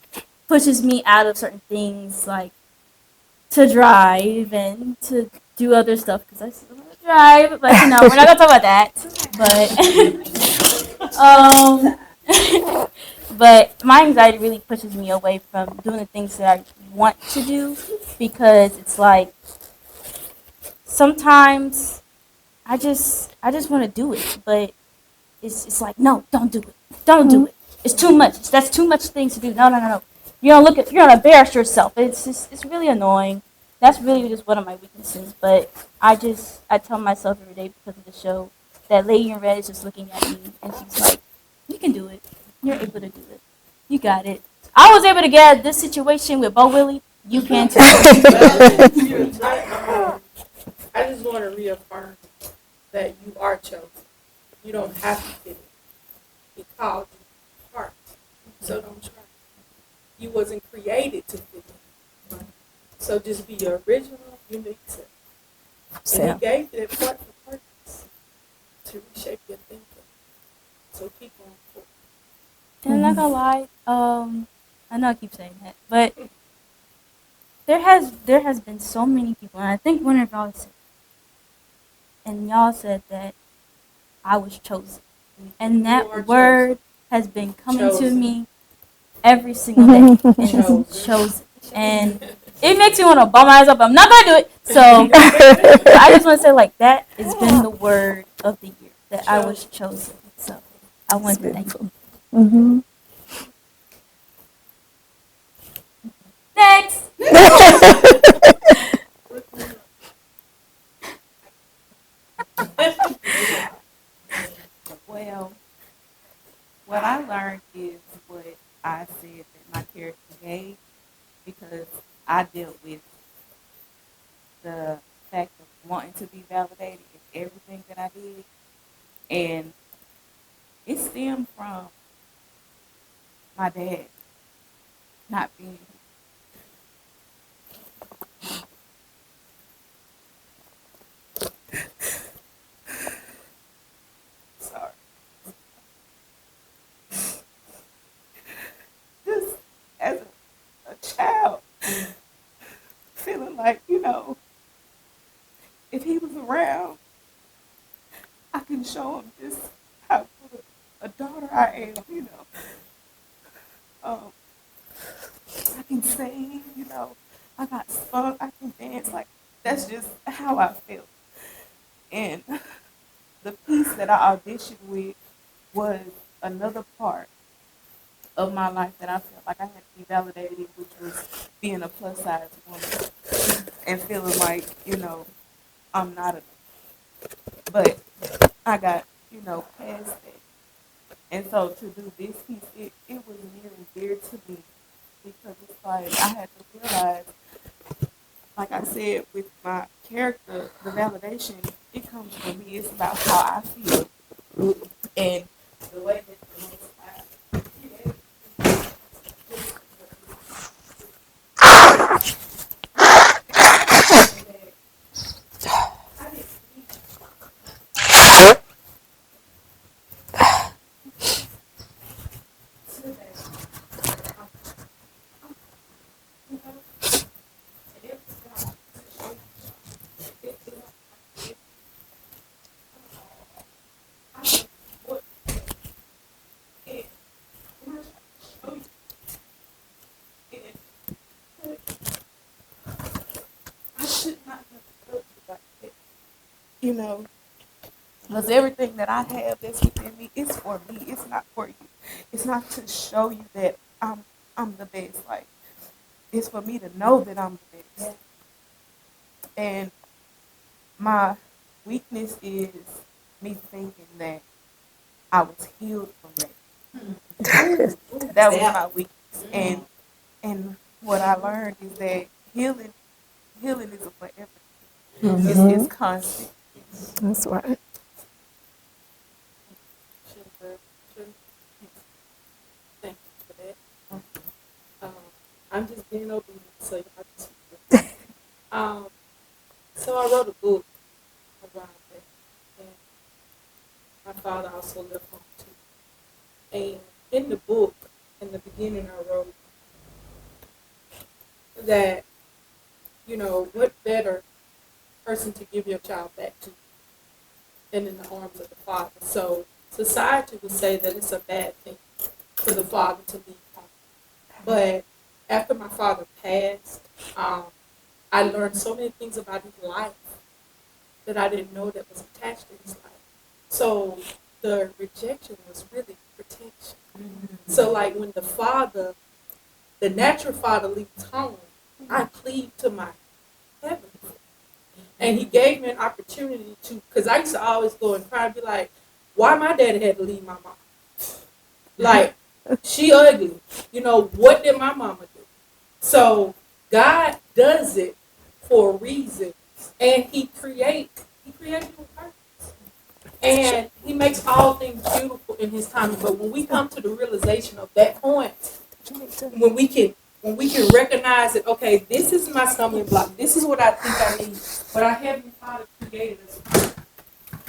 pushes me out of certain things, like to drive and to do other stuff, because I still want to drive. But you know, we're not gonna talk about that. But But my anxiety really pushes me away from doing the things that I want to do because it's like sometimes I just want to do it, but it's like no, don't do it, don't do it. It's too much. That's too much things to do. No, no, no, no. You're gonna embarrass yourself. It's really annoying. That's really just one of my weaknesses. But I tell myself every day because of the show that Lady in Red is just looking at me and she's like, you can do it. You're able to do it. You got it. I was able to get out of this situation with Bo Willie. You can too. I just want to reaffirm that you are chosen. You don't have to fit it. He called you apart. So don't try. You wasn't created to fit in. So just be your original, unique self. And he gave you that part for purpose to reshape your thinking. So keep going forward. And I'm not gonna lie, I know I keep saying that, but there has been so many people, and I think one of y'all said, and y'all said that I was chosen, and that word has been coming to me every single day, and it's chosen, and it makes me want to bum my eyes up. I'm not gonna do it, so but I just want to say like that has been the word of the year that I was chosen. So I want to thank you. Mm-hmm. Next. Well, what I learned is what I said that my character gave because I dealt with the fact of wanting to be validated in everything that I did. And it stemmed from my dad not being sorry. Just as a child, feeling like, if he was around, I can show him just how good a daughter I am. Um, I can sing, I got spunk, I can dance. Like, that's just how I feel. And the piece that I auditioned with was another part of my life that I felt like I had to be validated, which was being a plus size woman and feeling like, I'm not enough. But I got, past that. And so to do this piece, it was near and dear to me because it's like I had to realize, like I said, with my character, the validation, it comes from me. It's about how I feel. And the way that the most I should not have felt like that, because everything that I have that's within me is for me. It's not for you. It's not to show you that I'm the best. Like, it's for me to know that I'm the best. And my weakness is me thinking that I was healed from that. That was my weakness. And what I learned is that healing is a forever. It's constant. That's right. Thank you for that. I'm just being obedient, so y'all just so I wrote a book around that, and my father also left home too. And in the book, in the beginning, I wrote that what better person to give your child back to than in the arms of the father. So society would say that it's a bad thing for the father to leave home. But after my father passed, I learned so many things about his life that I didn't know that was attached to his life. So the rejection was really protection. So like when the natural father leaves home, I cleave to my heavenly father. And he gave me an opportunity to, because I used to always go and cry and be like, why my daddy had to leave my mom? Like, she ugly. You know, what did my mama do? So God does it for a reason. And he created a purpose. And he makes all things beautiful in his timing. But when we come to the realization of that point, when we can recognize that, okay, this is my stumbling block. This is what I think I need. But our Heavenly Father created us.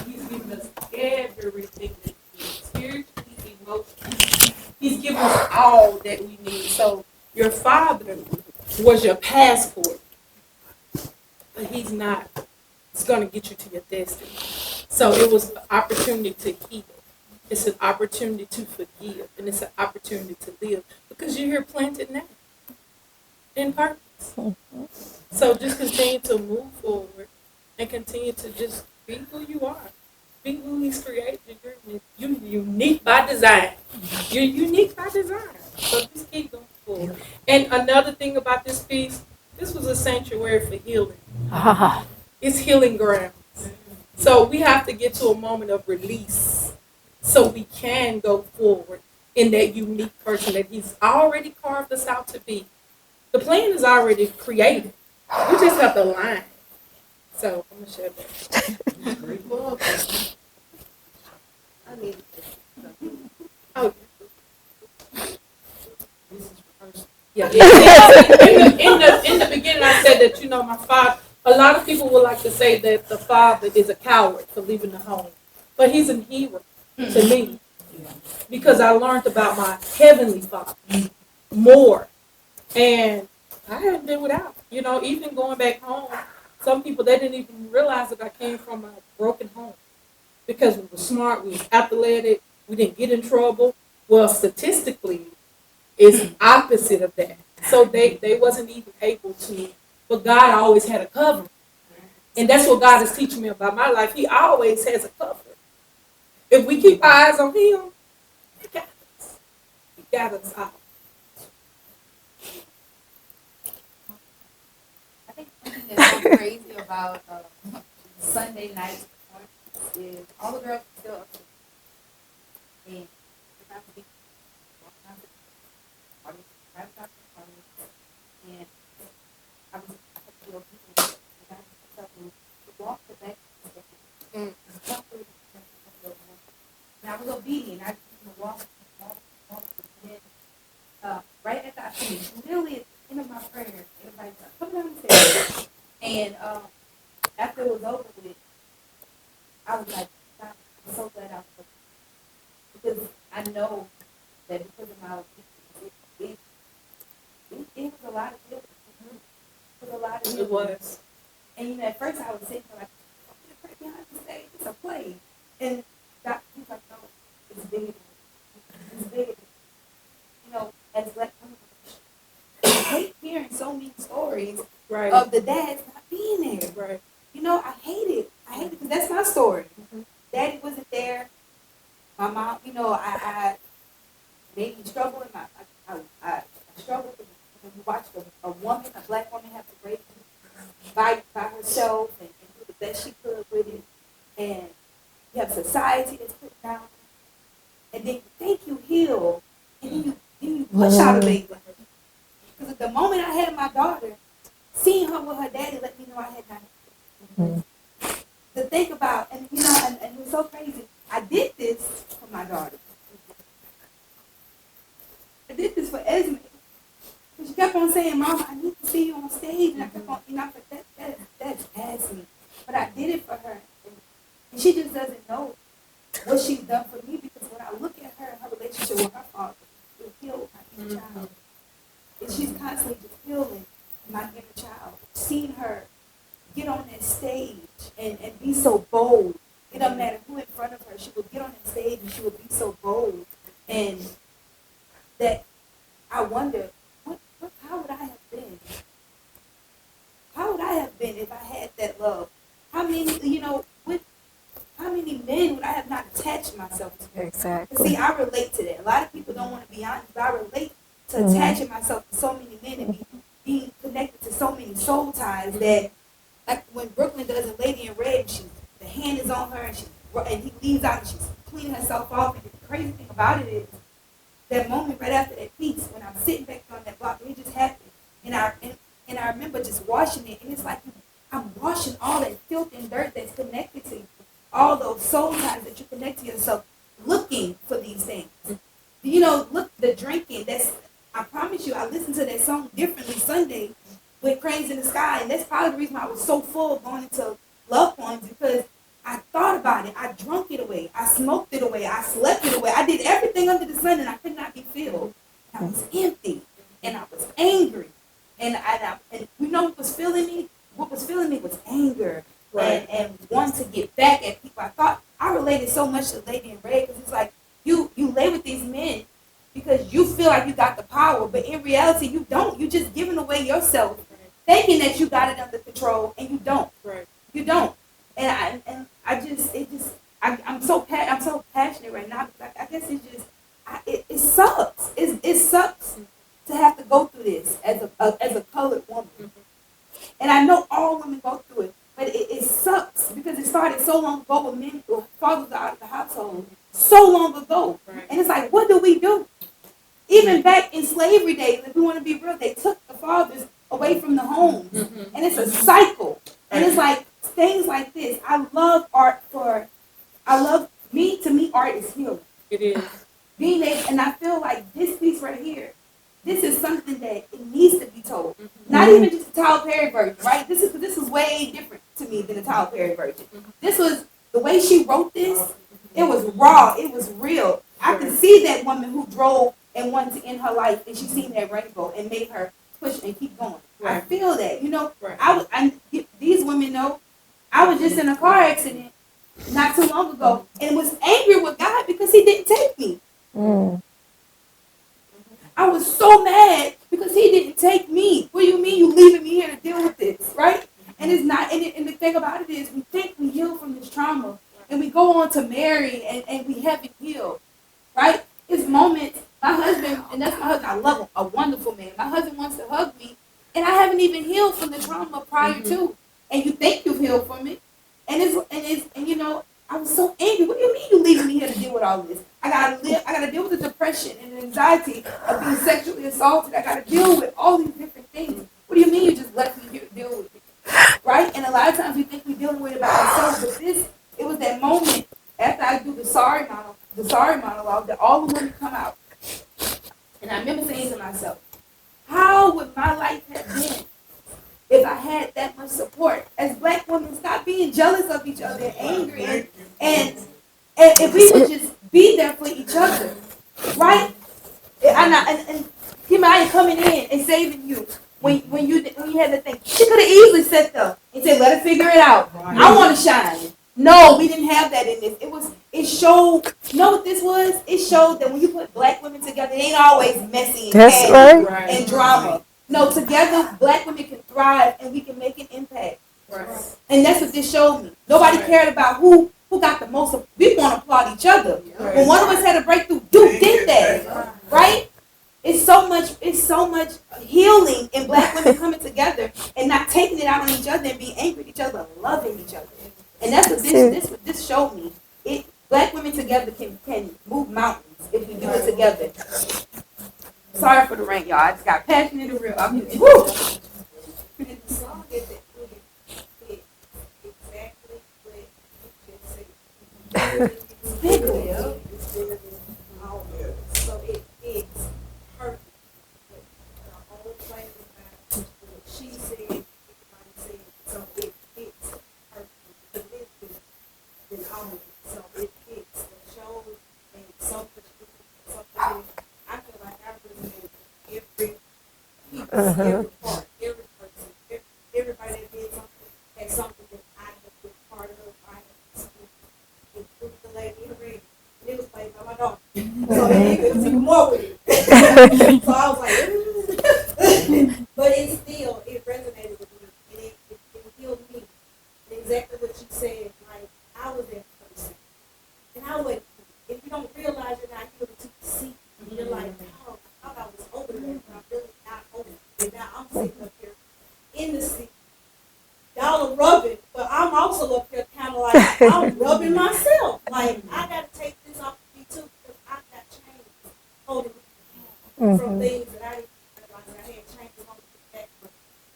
He's given us everything that we need, spiritually, emotionally. He's given us all that we need. So your father was your passport, but he's not. It's going to get you to your destiny. So it was an opportunity to heal. It's an opportunity to forgive, and it's an opportunity to live because you're here planted now in purpose. So just continue to move forward and continue to just be who you are. Be who he's created. You're unique by design. You're unique by design. So just keep going forward. And another thing about this piece, this was a sanctuary for healing. It's healing grounds. So we have to get to a moment of release so we can go forward in that unique person that he's already carved us out to be. The plan is already created. We just have to align. So I'm going to share that. Great book. I need Oh, yeah. In the beginning, I said that, you know, my father, a lot of people would like to say that the father is a coward for leaving the home. But he's a hero to me because I learned about my heavenly father more. And I hadn't been without. You know, even going back home, some people, they didn't even realize that I came from a broken home because we were smart, we were athletic, we didn't get in trouble. Well, statistically, it's opposite of that. So they wasn't even able to, but God always had a cover. And that's what God is teaching me about my life. He always has a cover. If we keep our eyes on him, he got us. He got us out. I think something that's so crazy about Sunday night performance is all the girls are still up there. And and I was walk the back and I was obedient. I just walk, and then right after I finished, literally at the end of my prayer, everybody's like, come down the stairs. And after it was over with, I was like, I'm so glad I was, because I know that because of my obedience, it was a lot of guilt. It was a lot of guilt. It was. And you know, at first I was sitting there like, I'm gonna pray behind the stage. It's a play. And Dr. He's like, no, it's bigger than that. It's bigger than that. You know, as Black women, I hate hearing so many stories of the dads not being there. Right. You know, I hate it. I hate it because that's my story. Daddy wasn't there. My mom, you know, I made me struggle in my, I struggled to watch a woman, a Black woman, have to raise by herself and do the best she could with it. And you have society that's put down. And then you think you heal, and then you push out a baby. Because at the moment I had my daughter, seeing her with her daddy let me know I had not. To think about, and you know, and it was so crazy. I did this for my daughter. I did this for Esme. She kept on saying, Mama, I need to see you on stage. And I kept on, you know, but that's past me. But I did it for her. And she just doesn't know what she's done for me, because when I look at her and her relationship with her father, it healed my inner child. And she's constantly just healing my inner child. Seeing her get on that stage and be so bold. It doesn't matter who in front of her. She would get on that stage and she would be so bold. And that I wonder, how would I have been? How would I have been if I had that love? How many, how many men would I have not attached myself to? Exactly. See, I relate to that. A lot of people don't want to be honest, but I relate to attaching myself to so many men and being connected to so many soul ties that, like when Brooklyn does a Lady in Red, the hand is on her and he leaves out and she's cleaning herself off. And the crazy thing about it is that moment right after that piece when I'm sitting back on that block, it just happened, and I remember just washing it, and it's like I'm washing all that filth and dirt that's connected to you, all those soul ties that you connect to yourself, looking for these things. Look, the drinking. I promise you, I listened to that song differently Sunday with Cranes in the Sky, and that's probably the reason why I was so full going into love poems, because I thought about it. I drunk it away. I smoked it away. I slept it away. I did everything under the sun, and I could not be filled. I was empty, and I was angry, and what was filling me? What was filling me was anger, and wanting to get back at people. I related so much to Lady in Red, because it's like you lay with these men because you feel like you got the power, but in reality you don't. You just giving away yourself, thinking that you got it under control, and you don't. You don't. I'm so passionate right now, because I guess it's just it sucks. It sucks to have to go through this as a colored woman, and I know all women go through it, but it sucks because it started so long ago with men or fathers out of the household so long ago, and it's like, what do we do? Even back in slavery days, if we want to be real, they took the fathers away from the homes, and it's a cycle, and it's like things like this. I love art to me, art is healing. It is. And I feel like this piece right here, this is something that it needs to be told. Not even just the Tyler Perry version, right? This is way different to me than the Tyler Perry version. This was, the way she wrote this, it was raw, it was real. I could see that woman who drove and wanted to end her life, and she seen that rainbow and made her push and keep going. I feel that, these women know. I was just in a car accident not too long ago and was angry with God because he didn't take me. I was so mad because he didn't take me. What do you mean you leaving me here to deal with this, right? And it's not, and the thing about it is we think we heal from this trauma and we go on to marry and we haven't healed, right? It's moments, my husband, and that's my husband, I love him, a wonderful man. My husband wants to hug me and I haven't even healed from the trauma prior to. And you think you've healed from it. And I was so angry. What do you mean you leaving me here to deal with all this? I gotta deal with the depression and the anxiety of being sexually assaulted. I gotta deal with all these different things. What do you mean you just left me here to deal with it? Right? And a lot of times we think we're dealing with it by ourselves, but it was that moment after I do the sorry monologue that all the women come out. And I remember saying to myself, how would my life have been if I had that much support? As Black women, stop being jealous of each other and angry, and if we would just be there for each other, right? And Kim, I ain't coming in and saving you when you had the thing. She could have easily sat there and said, "Let her figure it out. I want to shine." No, we didn't have that in this. It showed. You know what this was? It showed that when you put Black women together, it ain't always messy and petty and drama. No, together, Black women can thrive and we can make an impact. And that's what this showed me. Nobody cared about who got the most. We want to applaud each other. When one of us had a breakthrough, you did that, right? It's so much healing in Black women coming together and not taking it out on each other and being angry at each other, and loving each other. And that's what this showed me. Black women together can move mountains if we do it together. Sorry for the rain, y'all. I just got passionate and real. I'm just, woo! And the song is exactly what you just said. So it fits perfect. The whole play about what she said, everybody said. So it fits perfect. Than all of it. So it fits the show and something. I feel like I represented every piece, every part, every person, everybody that did something had something that I had been part of. I had something, including the lady in red. And it was played by my daughter. So it was even more weird. So I was like, but it still, it resonated with me, and it healed me. And exactly what you said, like, I was that person. And I would, if you don't realize you're not healed until you see, you're like, oh, I thought I was over there, but I'm really not over there. And now I'm sitting up here in the seat. Y'all are rubbing, but I'm also up here kind of like, I'm rubbing myself. Like, I got to take this off of me too, because I got chains holding me back from things that I didn't realize I had chains holding me back from.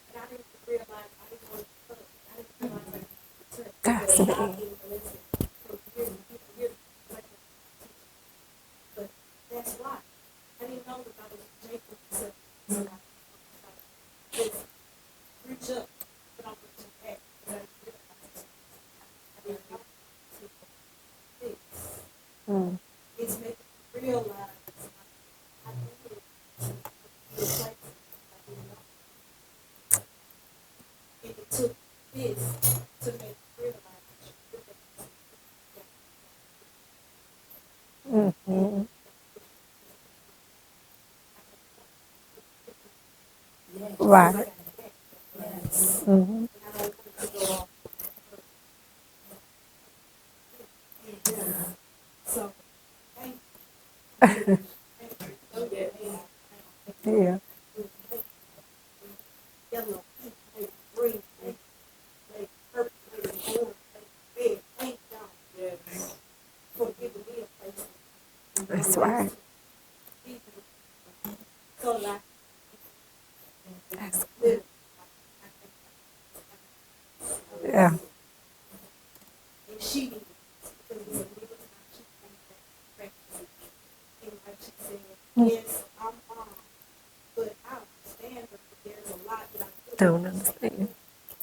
And I didn't realize I didn't want to touch. I didn't realize I didn't want to touch. Because I've been molested for years and years. But that's why. I didn't know that I was Jacob. So I just reach up, but I'm reaching back. Because I didn't realize I didn't know to fix. It's making me realize I needed to be a place I didn't know. And it took this to make me realize that you really Right. so Yeah. yellow, pink, like green, like purple, like orange, like red, thank God for giving me a place That's right. to be so like That's, live. yeah. And she needed it because it's a little time she came back practicing. And like she said, yes, I'm mom, but I understand her. There's a lot that I could Don't understand.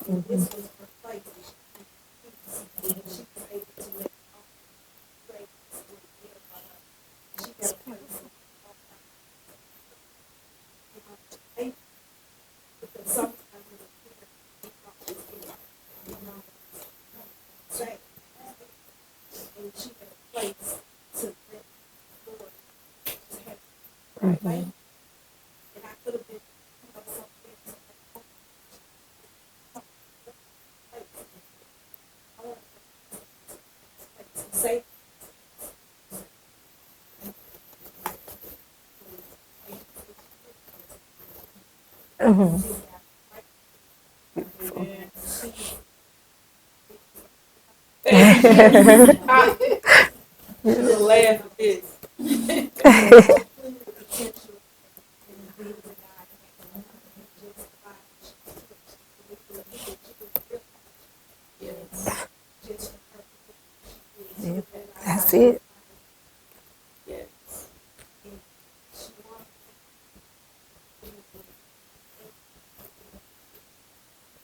and this was her place. And she was able to let go. Grace would give her. She got a place in all time. And I'm thankful because sometimes as a parent, we don't just get it. You know, say. And she had a place to let Lord to have right place. And I could have been, you know, something to I want to say You'll laugh at this. potential and the things that God has just by just for her. Yeah. That's it. Yes. She wanted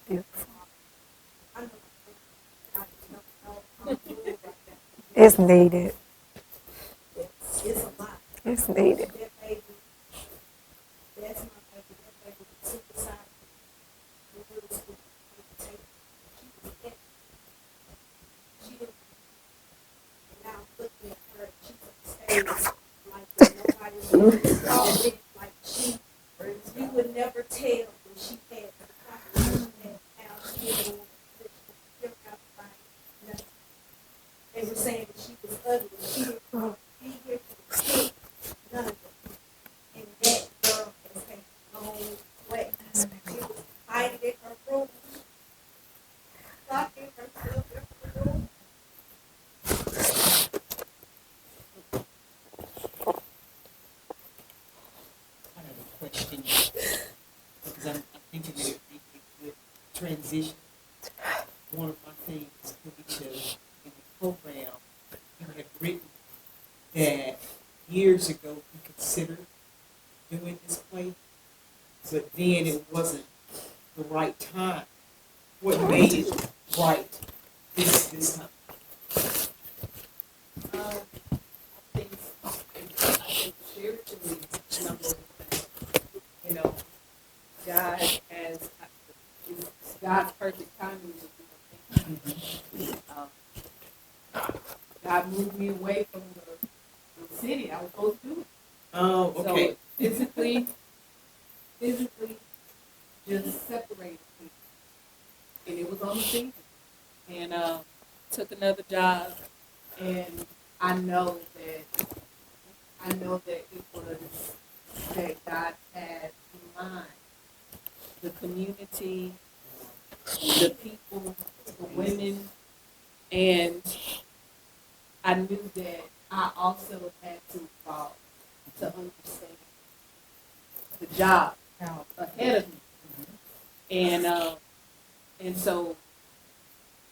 Beautiful. I know I don't know how to do it right now. It's needed. It's a lot. It's needed. That baby, that's my baby. That baby was suicide. The middle school. She was dead. She didn't. And now I'm looking at her. She's on stage like nobody saw it. Like you would never tell when she had the confidence she had. Now she didn't want to still got to find nothing. They were saying that she was ugly. She didn't want to be here to stick none of it. And that girl has came a long way. She was hiding in her room, locking herself in her room. I have a question because I'm thinking that it would be a good transition. One of my things, Felicia, in the program, you had written that years ago you considered doing this play, but then it wasn't the right time. What made it right this time? I think spiritually, number one, you know, God has God's perfect timing. God moved me away from the city I was supposed to do. Oh, okay. So physically just separated me. And it was on the season. And took another job, and I know that it was that God had in mind the community, the people, the women, and I knew that I also had to evolve to understand the job ahead of me, and so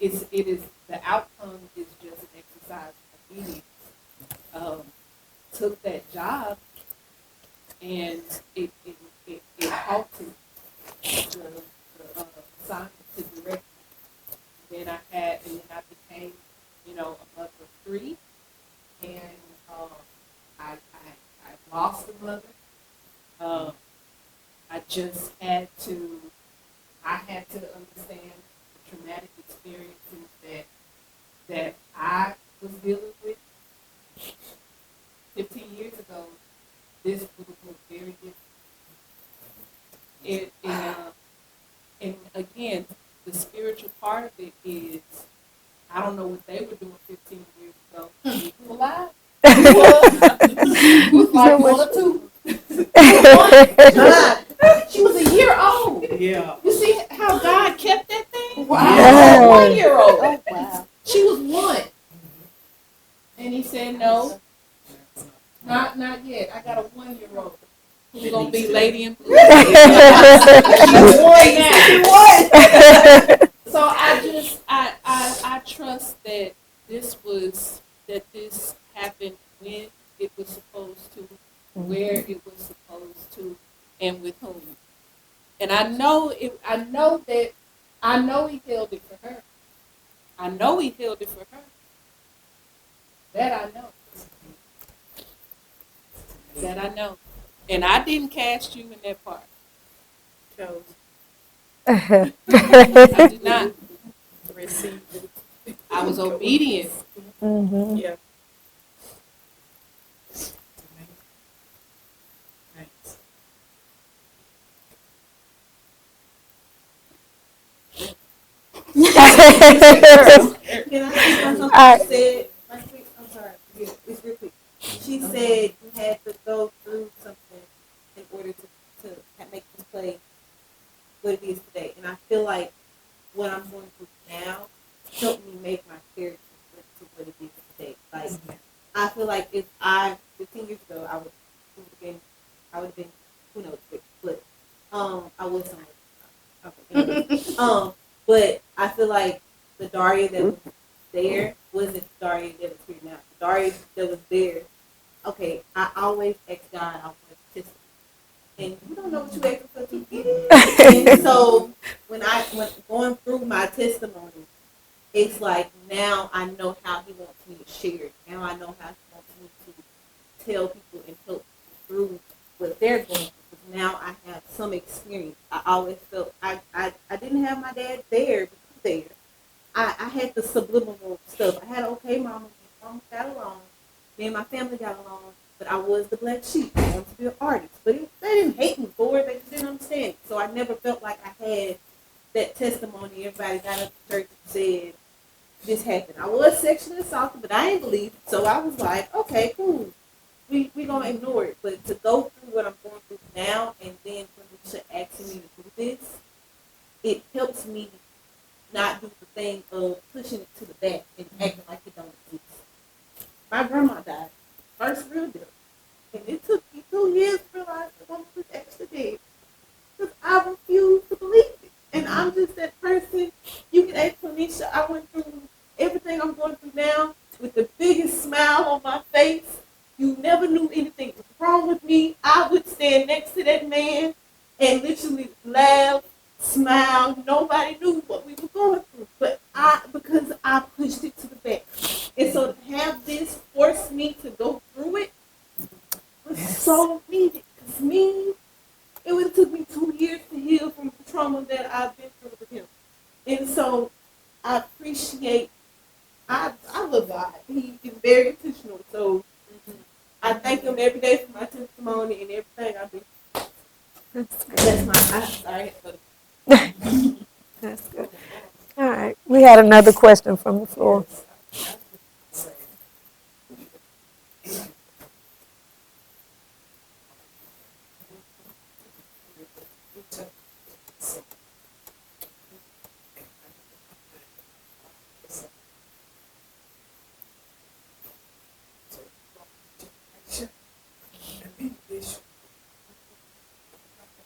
it is the outcome is just an exercise of obedience. Took that job, and it halted the assignment to direct. Then I became, a mother of three, and I lost a mother. I just had to understand the traumatic experiences that I was dealing with 15 years ago. This would have been very different. And again, the spiritual part of it is, I don't know what they were doing 15 years ago. You alive? You was like one or two. She was a year old. Yeah. You see how God kept that thing? Wow. Yeah. 1 year old. Oh, wow. She was one. And he said, no, not yet. I got a 1 year old who's going to be Lady in Blue. She's one now. So I trust that this happened when it was supposed to, where it was supposed to, and with whom. And I know he held it for her. I know he held it for her. That I know. That I know. And I didn't cast you in that part. Chose. I did not. Receive it. I was obedient. Mm-hmm. Yeah. Can I say something she said? I'm sorry. Yeah, it's real quick. She said you had to go through something in order to make this play what it is today. And I feel like what I'm going through now helped me make my character to what it is today. Like, I feel like if 15 years ago, I would have been, who knows, but I was somewhere. Okay. But I feel like the Daria that was there wasn't the Daria that is here now. The Daria that was there, okay, I always ask God, I want to testify. And you don't know what you asking for to get. And so when going through my testimony, it's like now I know how he wants me to share it. Now I know how he wants me to tell people and help people through what they're going through. Because now I have some experience. I always felt I didn't have my dad there, but he was there. I had the subliminal stuff. I had okay mama, mama got along, me and my family got along, but I was the black sheep. I wanted to be an artist. But they didn't hate me for it, they just didn't understand it. So I never felt like I had that testimony. Everybody got up to church and said, this happened. I was sexually assaulted, but I didn't believe it. So I was like, okay, cool. We gonna ignore it. But to go through what I'm going through now, and then when Nisha asking me to do this, it helps me not do the thing of pushing it to the back and acting like it don't exist. My grandma died, first real death, and it took me 2 years to realize the woman was actually dead because I refused to believe it. And I'm just that person. You can ask Tanisha, I went through everything I'm going through now with the biggest smile on my face. You never knew anything was wrong with me. I would stand next to that man and literally laugh, smile. Nobody knew what we were going through. But because I pushed it to the back. And so to have this force me to go through it was so needed. Because it would have took me 2 years to heal from the trauma that I've been through with him. And so I appreciate, I love God. He's very intentional. So I thank him every day for my testimony and everything I've been That's my, sorry. That's good. All right. We had another question from the floor.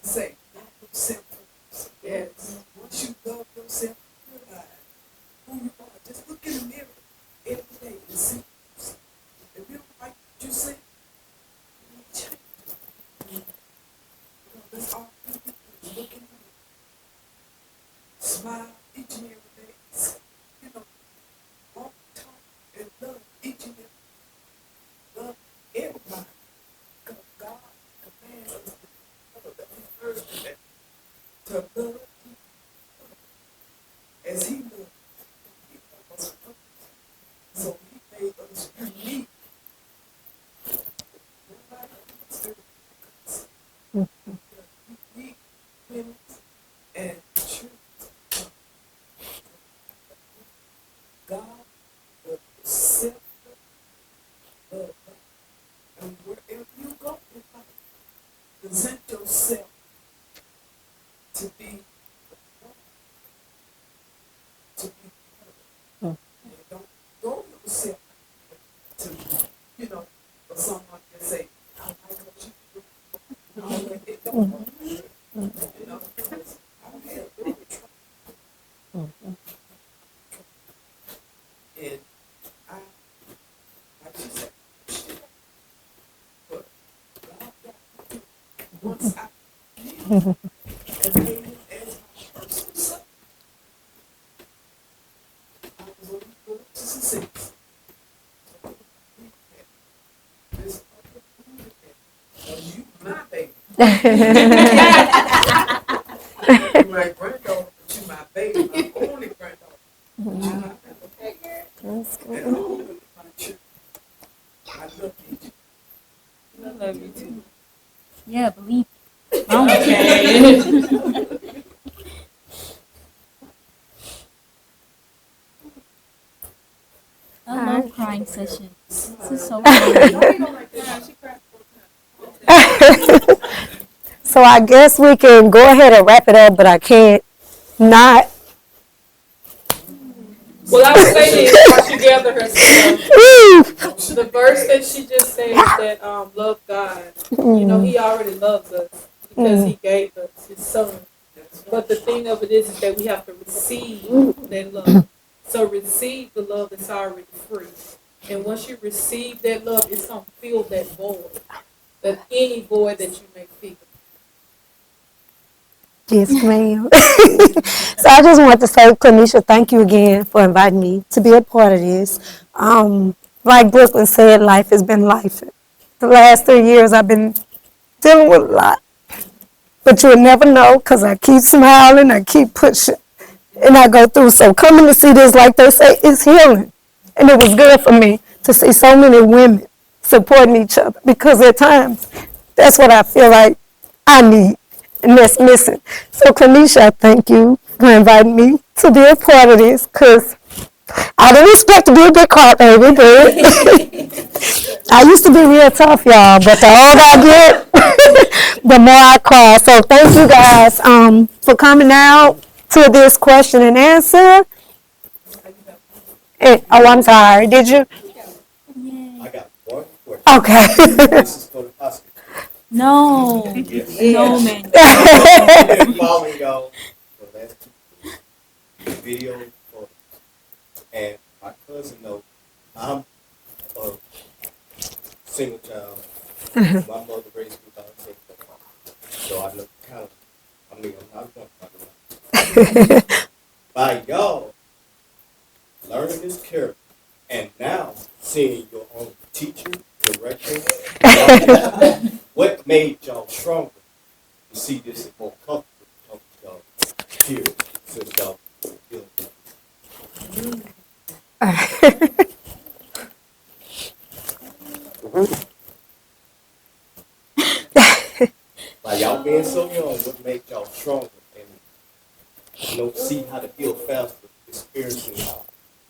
Say, love yourself first. Yes. Once you love yourself, realize who you are. Just look in the mirror every day and see yourself. If you don't like what you see, change it. That's all you do is look in the mirror. Smile each and every day. Walk, talk, and love each and every day. Love everybody. Because God commands us to love. That's His first commandment. To love as He loves. He loves us first. So He made us unique. Nobody else is unique women and children. God will accept love. And wherever you go in life, present yourself to be and don't go yourself to for someone to say, I like what you do. No, it don't work. Because I have really tried. And I, like you said, but God got me. Once I knew and made Him as my personal son, I was on the road to success. This because you my baby. You my granddaughter, but you my baby, my only granddaughter. But you my baby. And all of my children. I love you. I love you too. Yeah, believe. Okay. I love crying sessions. This is so fun. So I guess we can go ahead and wrap it up, but I can't not. Well, I would say this while she gathered herself. The verse that she just said that love God. You know, He already loves us because He gave us His Son. But the thing of it is that we have to receive that love. So receive the love that's already free. And once you receive that love, it's going to fill that void, that any void that you may feel. Yes, ma'am. So I just want to say, CLINNESHA, thank you again for inviting me to be a part of this. Like Brooklyn said, life has been life. The last 3 years I've been dealing with a lot. But you'll never know because I keep smiling, I keep pushing, and I go through. So coming to see this, like they say, is healing. And it was good for me to see so many women supporting each other because at times that's what I feel like I need and that's missing. So CLINNESHA, I thank you for inviting me to be a part of this because I didn't expect to be a big car baby, but I used to be real tough, y'all, but the older I get, the more I cry. So thank you guys for coming out to this question and answer. Oh, I'm sorry. Did you? I got one question. Okay. This is for the Oscar. No. Yes. No, man. I've been following y'all for the last 2 years. Video and photos. And my cousin knows I'm a single child. My mother raised me by herself. So I look kind of, I'm not one, by the way. By y'all learning this character and now seeing your own teacher, director, what made y'all stronger to see this and more comfortable to talk to y'all here since y'all feeling by y'all being so on what made y'all stronger and see how to heal faster, experiencing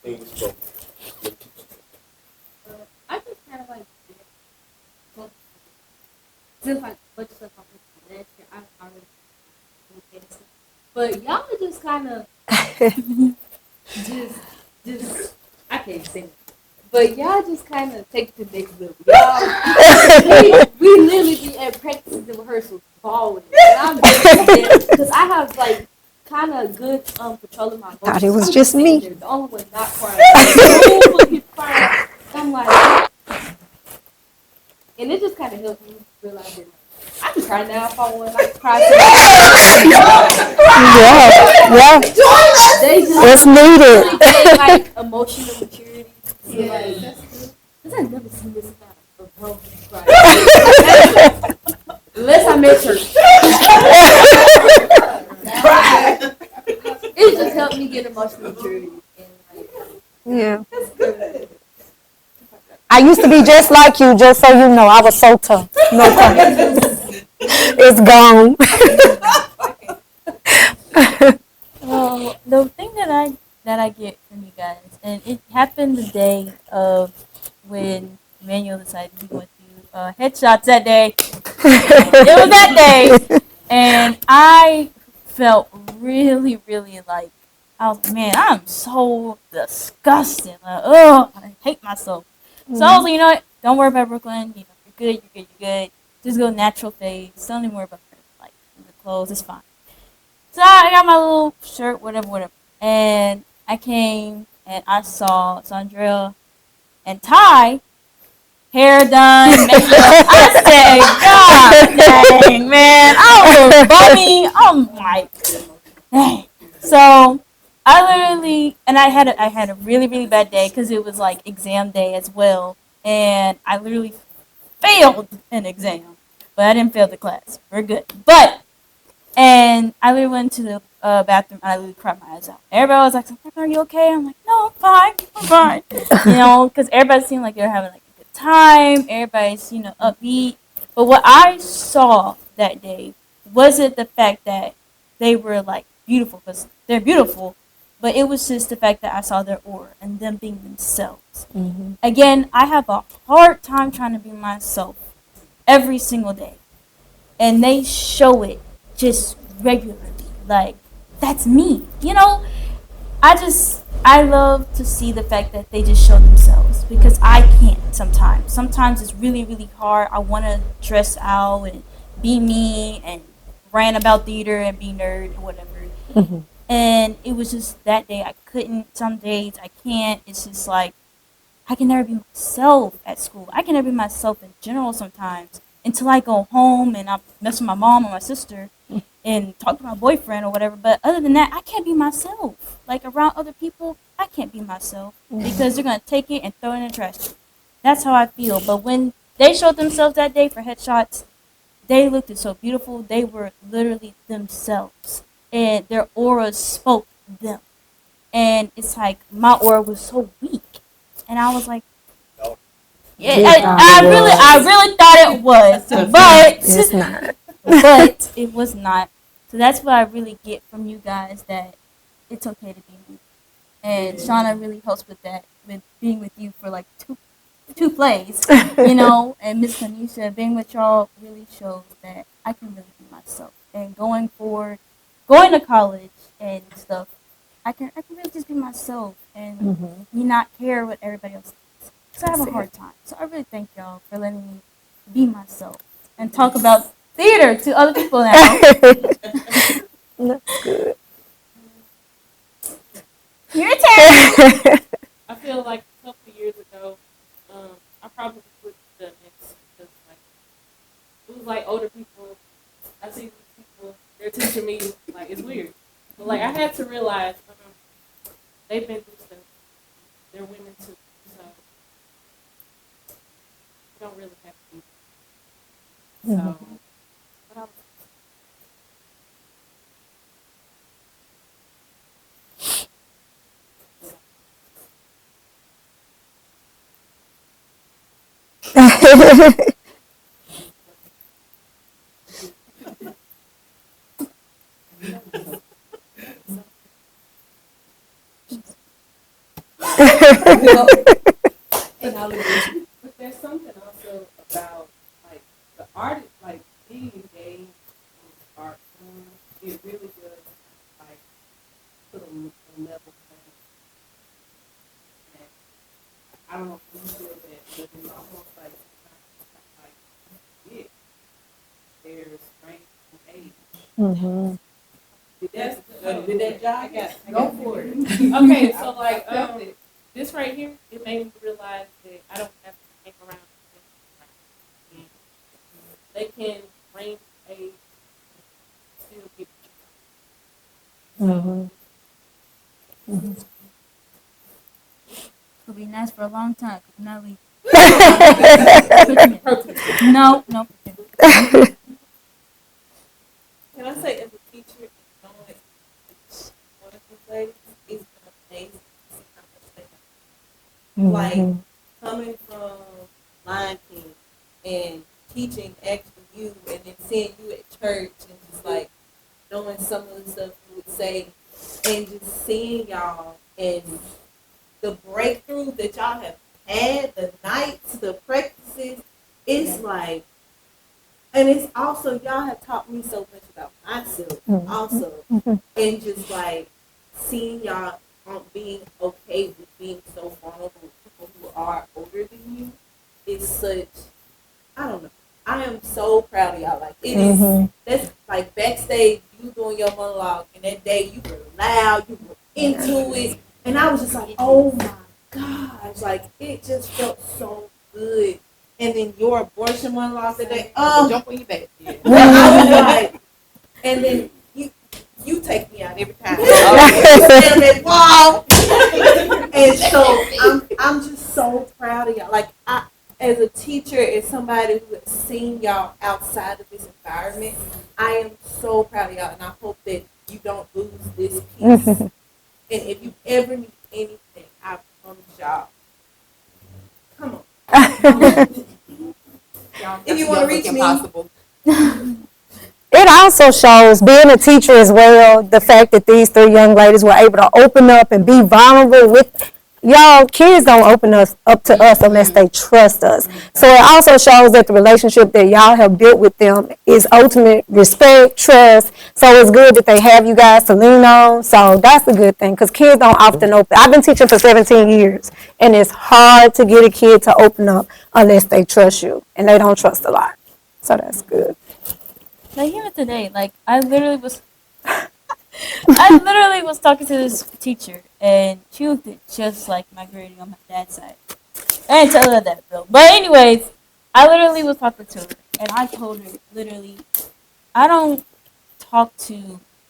things from your teachers. I just kind of like, since like much stuff I went through last year, I already did stuff. But y'all are just kind of just I can't say it. But y'all just kind of take it to the next level. Y'all, we literally be at practices and rehearsals balling, and I'm just because I have like kind of good control of my emotions. Thought it was I'm just sitting me. there, the only one not crying. Nobody's crying. I'm like, and it just kind of helped me realize that I can cry now if I want. I can cry. Yeah. They just It's needed. really get like emotional maturity. So like, because I've never seen this kind of grown cry. Unless I met her. It just helped me get emotional maturity. And Yeah. I used to be just like you, just so you know. I was so tough. No thanks. It's gone. Well, the thing that I get from you guys, and it happened the day of when Emmanuel decided he went to headshots that day. It was that day, and I felt really, really like I was like, man, I'm so disgusting. Like, oh, I hate myself. So I was like, you know what? Don't worry about Brooklyn. You know, you're good. You're good. You're good. Just go natural phase. Don't even worry about like the clothes. It's fine. So I got my little shirt, whatever. And I came and I saw Sandra and Ty, hair done, makeup. I said, God dang, man. I was bummy. I'm like, dang. So I literally, and I had a really, really bad day because it was like exam day as well. And I literally failed an exam. But I didn't fail the class. We're good. But and I literally went to the bathroom and I literally cried my eyes out. Everybody was like, are you okay? I'm like, no, I'm fine. I'm fine. You know, because everybody seemed like they were having like a good time. Everybody's, upbeat. But what I saw that day wasn't the fact that they were like beautiful, because they're beautiful, but it was just the fact that I saw their aura and them being themselves. Mm-hmm. Again, I have a hard time trying to be myself every single day. And they show it just regularly. Like, that's me. I love to see the fact that they just show themselves, because I can't sometimes. Sometimes it's really, really hard. I want to dress out and be me and rant about theater and be nerd or whatever. Mm-hmm. And it was just that day I couldn't. Some days I can't. It's just like, I can never be myself at school. I can never be myself in general sometimes until I go home and I mess with my mom or my sister and talk to my boyfriend or whatever. But other than that, I can't be myself. Like, around other people, I can't be myself because they're going to take it and throw it in the trash can. That's how I feel. But when they showed themselves that day for headshots, they looked so beautiful. They were literally themselves. And their aura spoke them. And it's like, my aura was so weak. And I was like, yeah, I really thought it was, but It's not. but it was not. So that's what I really get from you guys, that it's okay to be me. And Shauna really helps with that, with being with you for like two plays, and Miss Kanisha, being with y'all really shows that I can really be myself. And going to college and stuff, I can really just be myself and not care what everybody else thinks. So I have a hard time. So I really thank y'all for letting me be myself and talk about theater to other people now. That's good. Your turn. I feel like a couple of years ago, I probably would have done this because it was like older people. I see these people, they're teaching me, like, it's weird. But like, I had to realize they've been through stuff. They're women too, so you don't really have to be. So, but I was And I'll agree. But there's something also about like the artist, like being engaged in art form. It really does like put a level playing. And I don't know if you feel that, but it's almost like yeah, there's range and age. Mm-hmm. Did that job? Go for it. Okay, so like this right here, it made me realize that I don't have to hang around. They can range age, still get Mm-hmm. It'll be nice for a long time. Could not leave. No. Can I say, as a teacher, knowing one of these ladies is amazing to see how much they know. Like, coming from Lion King and teaching actually you, and then seeing you at church and just like knowing some of the stuff you would say, and just seeing y'all and the breakthrough that y'all have had, the nights, the practices, it's like, and it's also, y'all have taught me so much about myself also. And just like seeing y'all being okay with being so vulnerable with people who are older than you is such, I don't know. I am so proud of y'all. Like, it is, that's like backstage, you doing your monologue, and that day you were loud, you were into it. And I was just like, oh my gosh, like it just felt so good. And then your abortion monologue today, Jump on your back. Yeah. I was like, and then you take me out every time. And wow. And so I'm just so proud of y'all. Like as a teacher, as somebody who has seen y'all outside of this environment, I am so proud of y'all, and I hope that you don't lose this piece. And if you ever need anything, I promise y'all. Come on. If you want to reach me. Impossible. It also shows, being a teacher as well, the fact that these three young ladies were able to open up and be vulnerable with y'all. Kids don't open us up to us unless they trust us. So it also shows that the relationship that y'all have built with them is ultimate respect, trust. So it's good that they have you guys to lean on. So that's a good thing, because kids don't often open. I've been teaching for 17 years, and it's hard to get a kid to open up unless they trust you, and they don't trust a lot. So that's good. Like even today, like I literally was talking to this teacher, and she looked just like my grading on my dad's side. I didn't tell her that though. But anyways, I literally was talking to her, and I told her literally, I don't talk to.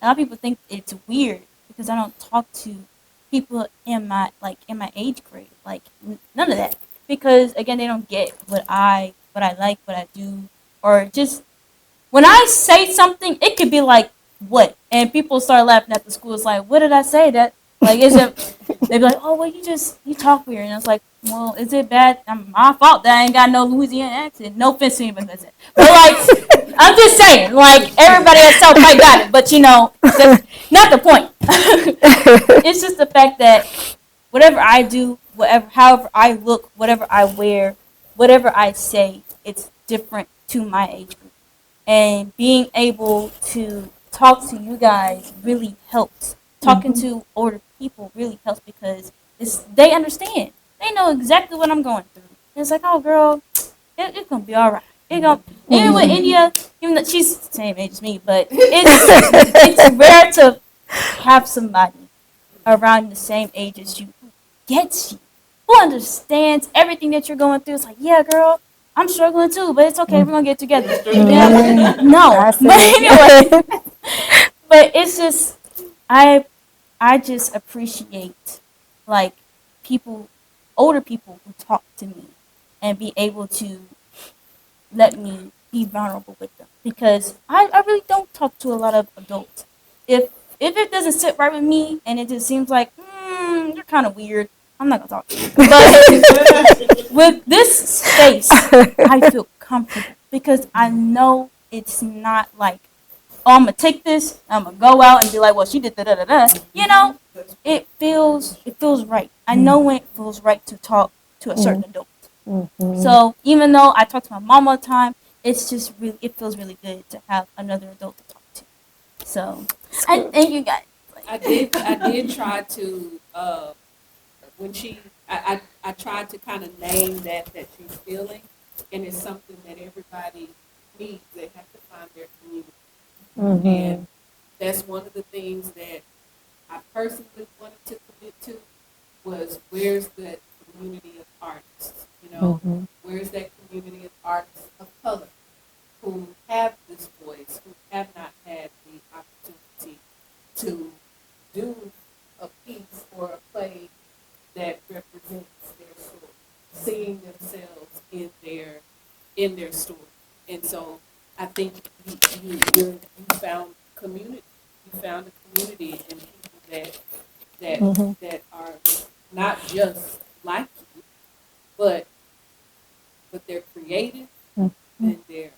A lot of people think it's weird because I don't talk to people in my age grade, like none of that, because again they don't get what I like, what I do, or just when I say something, it could be like what, and people start laughing at the school. It's like, what did I say? That like is it? They be like, oh well, you talk weird, and it's like, well, is it bad? My fault that I ain't got no Louisiana accent. No offense to anybody that's it, but like, I'm just saying, like everybody at South Pike got it, but you know, that's not the point. It's just the fact that whatever I do, however I look, whatever I wear, whatever I say, it's different to my age group. And being able to talk to you guys really helps. Talking to older people really helps because they understand. They know exactly what I'm going through. And it's like, oh, girl, it's gonna be all right. Even with India, even though she's the same age as me, but it's rare to have somebody around the same age as you who gets you, who understands everything that you're going through. It's like, yeah, girl, I'm struggling too, but it's okay. We're gonna get together. No, but anyway, but it's just I just appreciate like older people who talk to me and be able to let me be vulnerable with them, because I really don't talk to a lot of adults. If it doesn't sit right with me and it just seems like you're kind of weird, I'm not gonna talk to you. But with this space, I feel comfortable because I know it's not like, oh, I'm gonna take this, I'm gonna go out and be like, well, she did da da da da. You know, it feels right. I know when it feels right to talk to a certain adult. So even though I talk to my mom all the time, it's just really, it feels really good to have another adult to talk to. So I thank you guys. I did try to when I tried to kind of name that she's feeling, and it's something that everybody needs. They have to find their community, and that's one of the things that I personally wanted to commit to was where's the community of artists? You know, where's that community of artists of color who have this voice, who have not had the opportunity to do a piece or a play that represents their story, seeing themselves in their story. And so I think you found community. You found a community and people that are not just like you, but they're creative and they're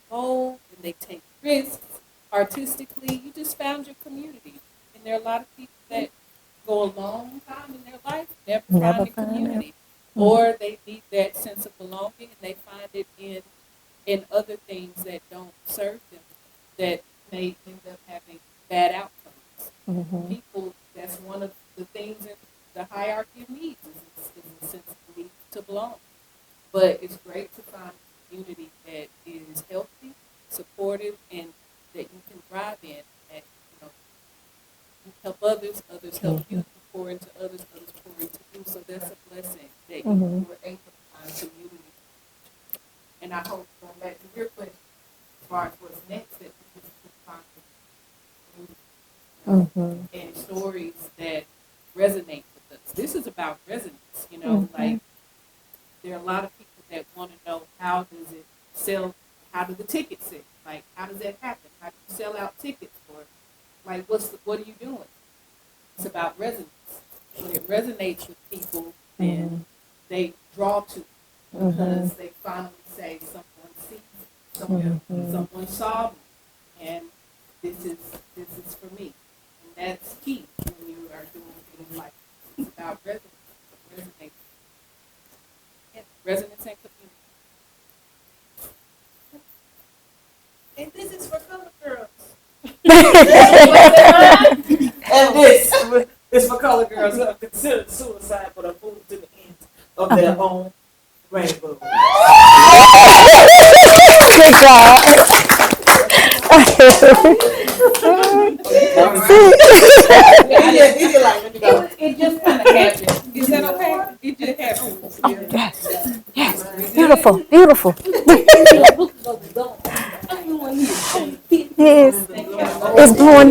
bold and they take risks artistically. You just found your community, and there are a lot of people that go a long time in their life never find a community, or they need that sense of belonging and they find it in other things that don't serve them, that may end up having bad outcomes. People, that's one of the things in the hierarchy of needs is a sense of need to belong. But it's great to find a community that is healthy, supportive, and that you can thrive in. And you help others, others help you. You pour into others, others pour into you. So that's a blessing that you were able to find community. And I hope, going back to your question, as far as what's next, that we just find community, and stories that resonate with us. This is about resonance, like there are a lot of people that want to know how does it sell, how do the tickets sell? Like, how does that happen? How do you sell out tickets for it? Like, what are you doing? It's about resonance. When it resonates with people, then they draw to it because they finally say, someone sees me, someone saw me, and this is for me. And that's key when you are doing things like this. It's about resonance. Resonate. Resonance and community. And this is for color girls. And this is for color girls who have considered suicide but are moved to the ends of their own rainbow. Good job. It just kind of happened. Is that okay? It just happened. Yes. Yes. Beautiful. Beautiful. Yes. It's blowing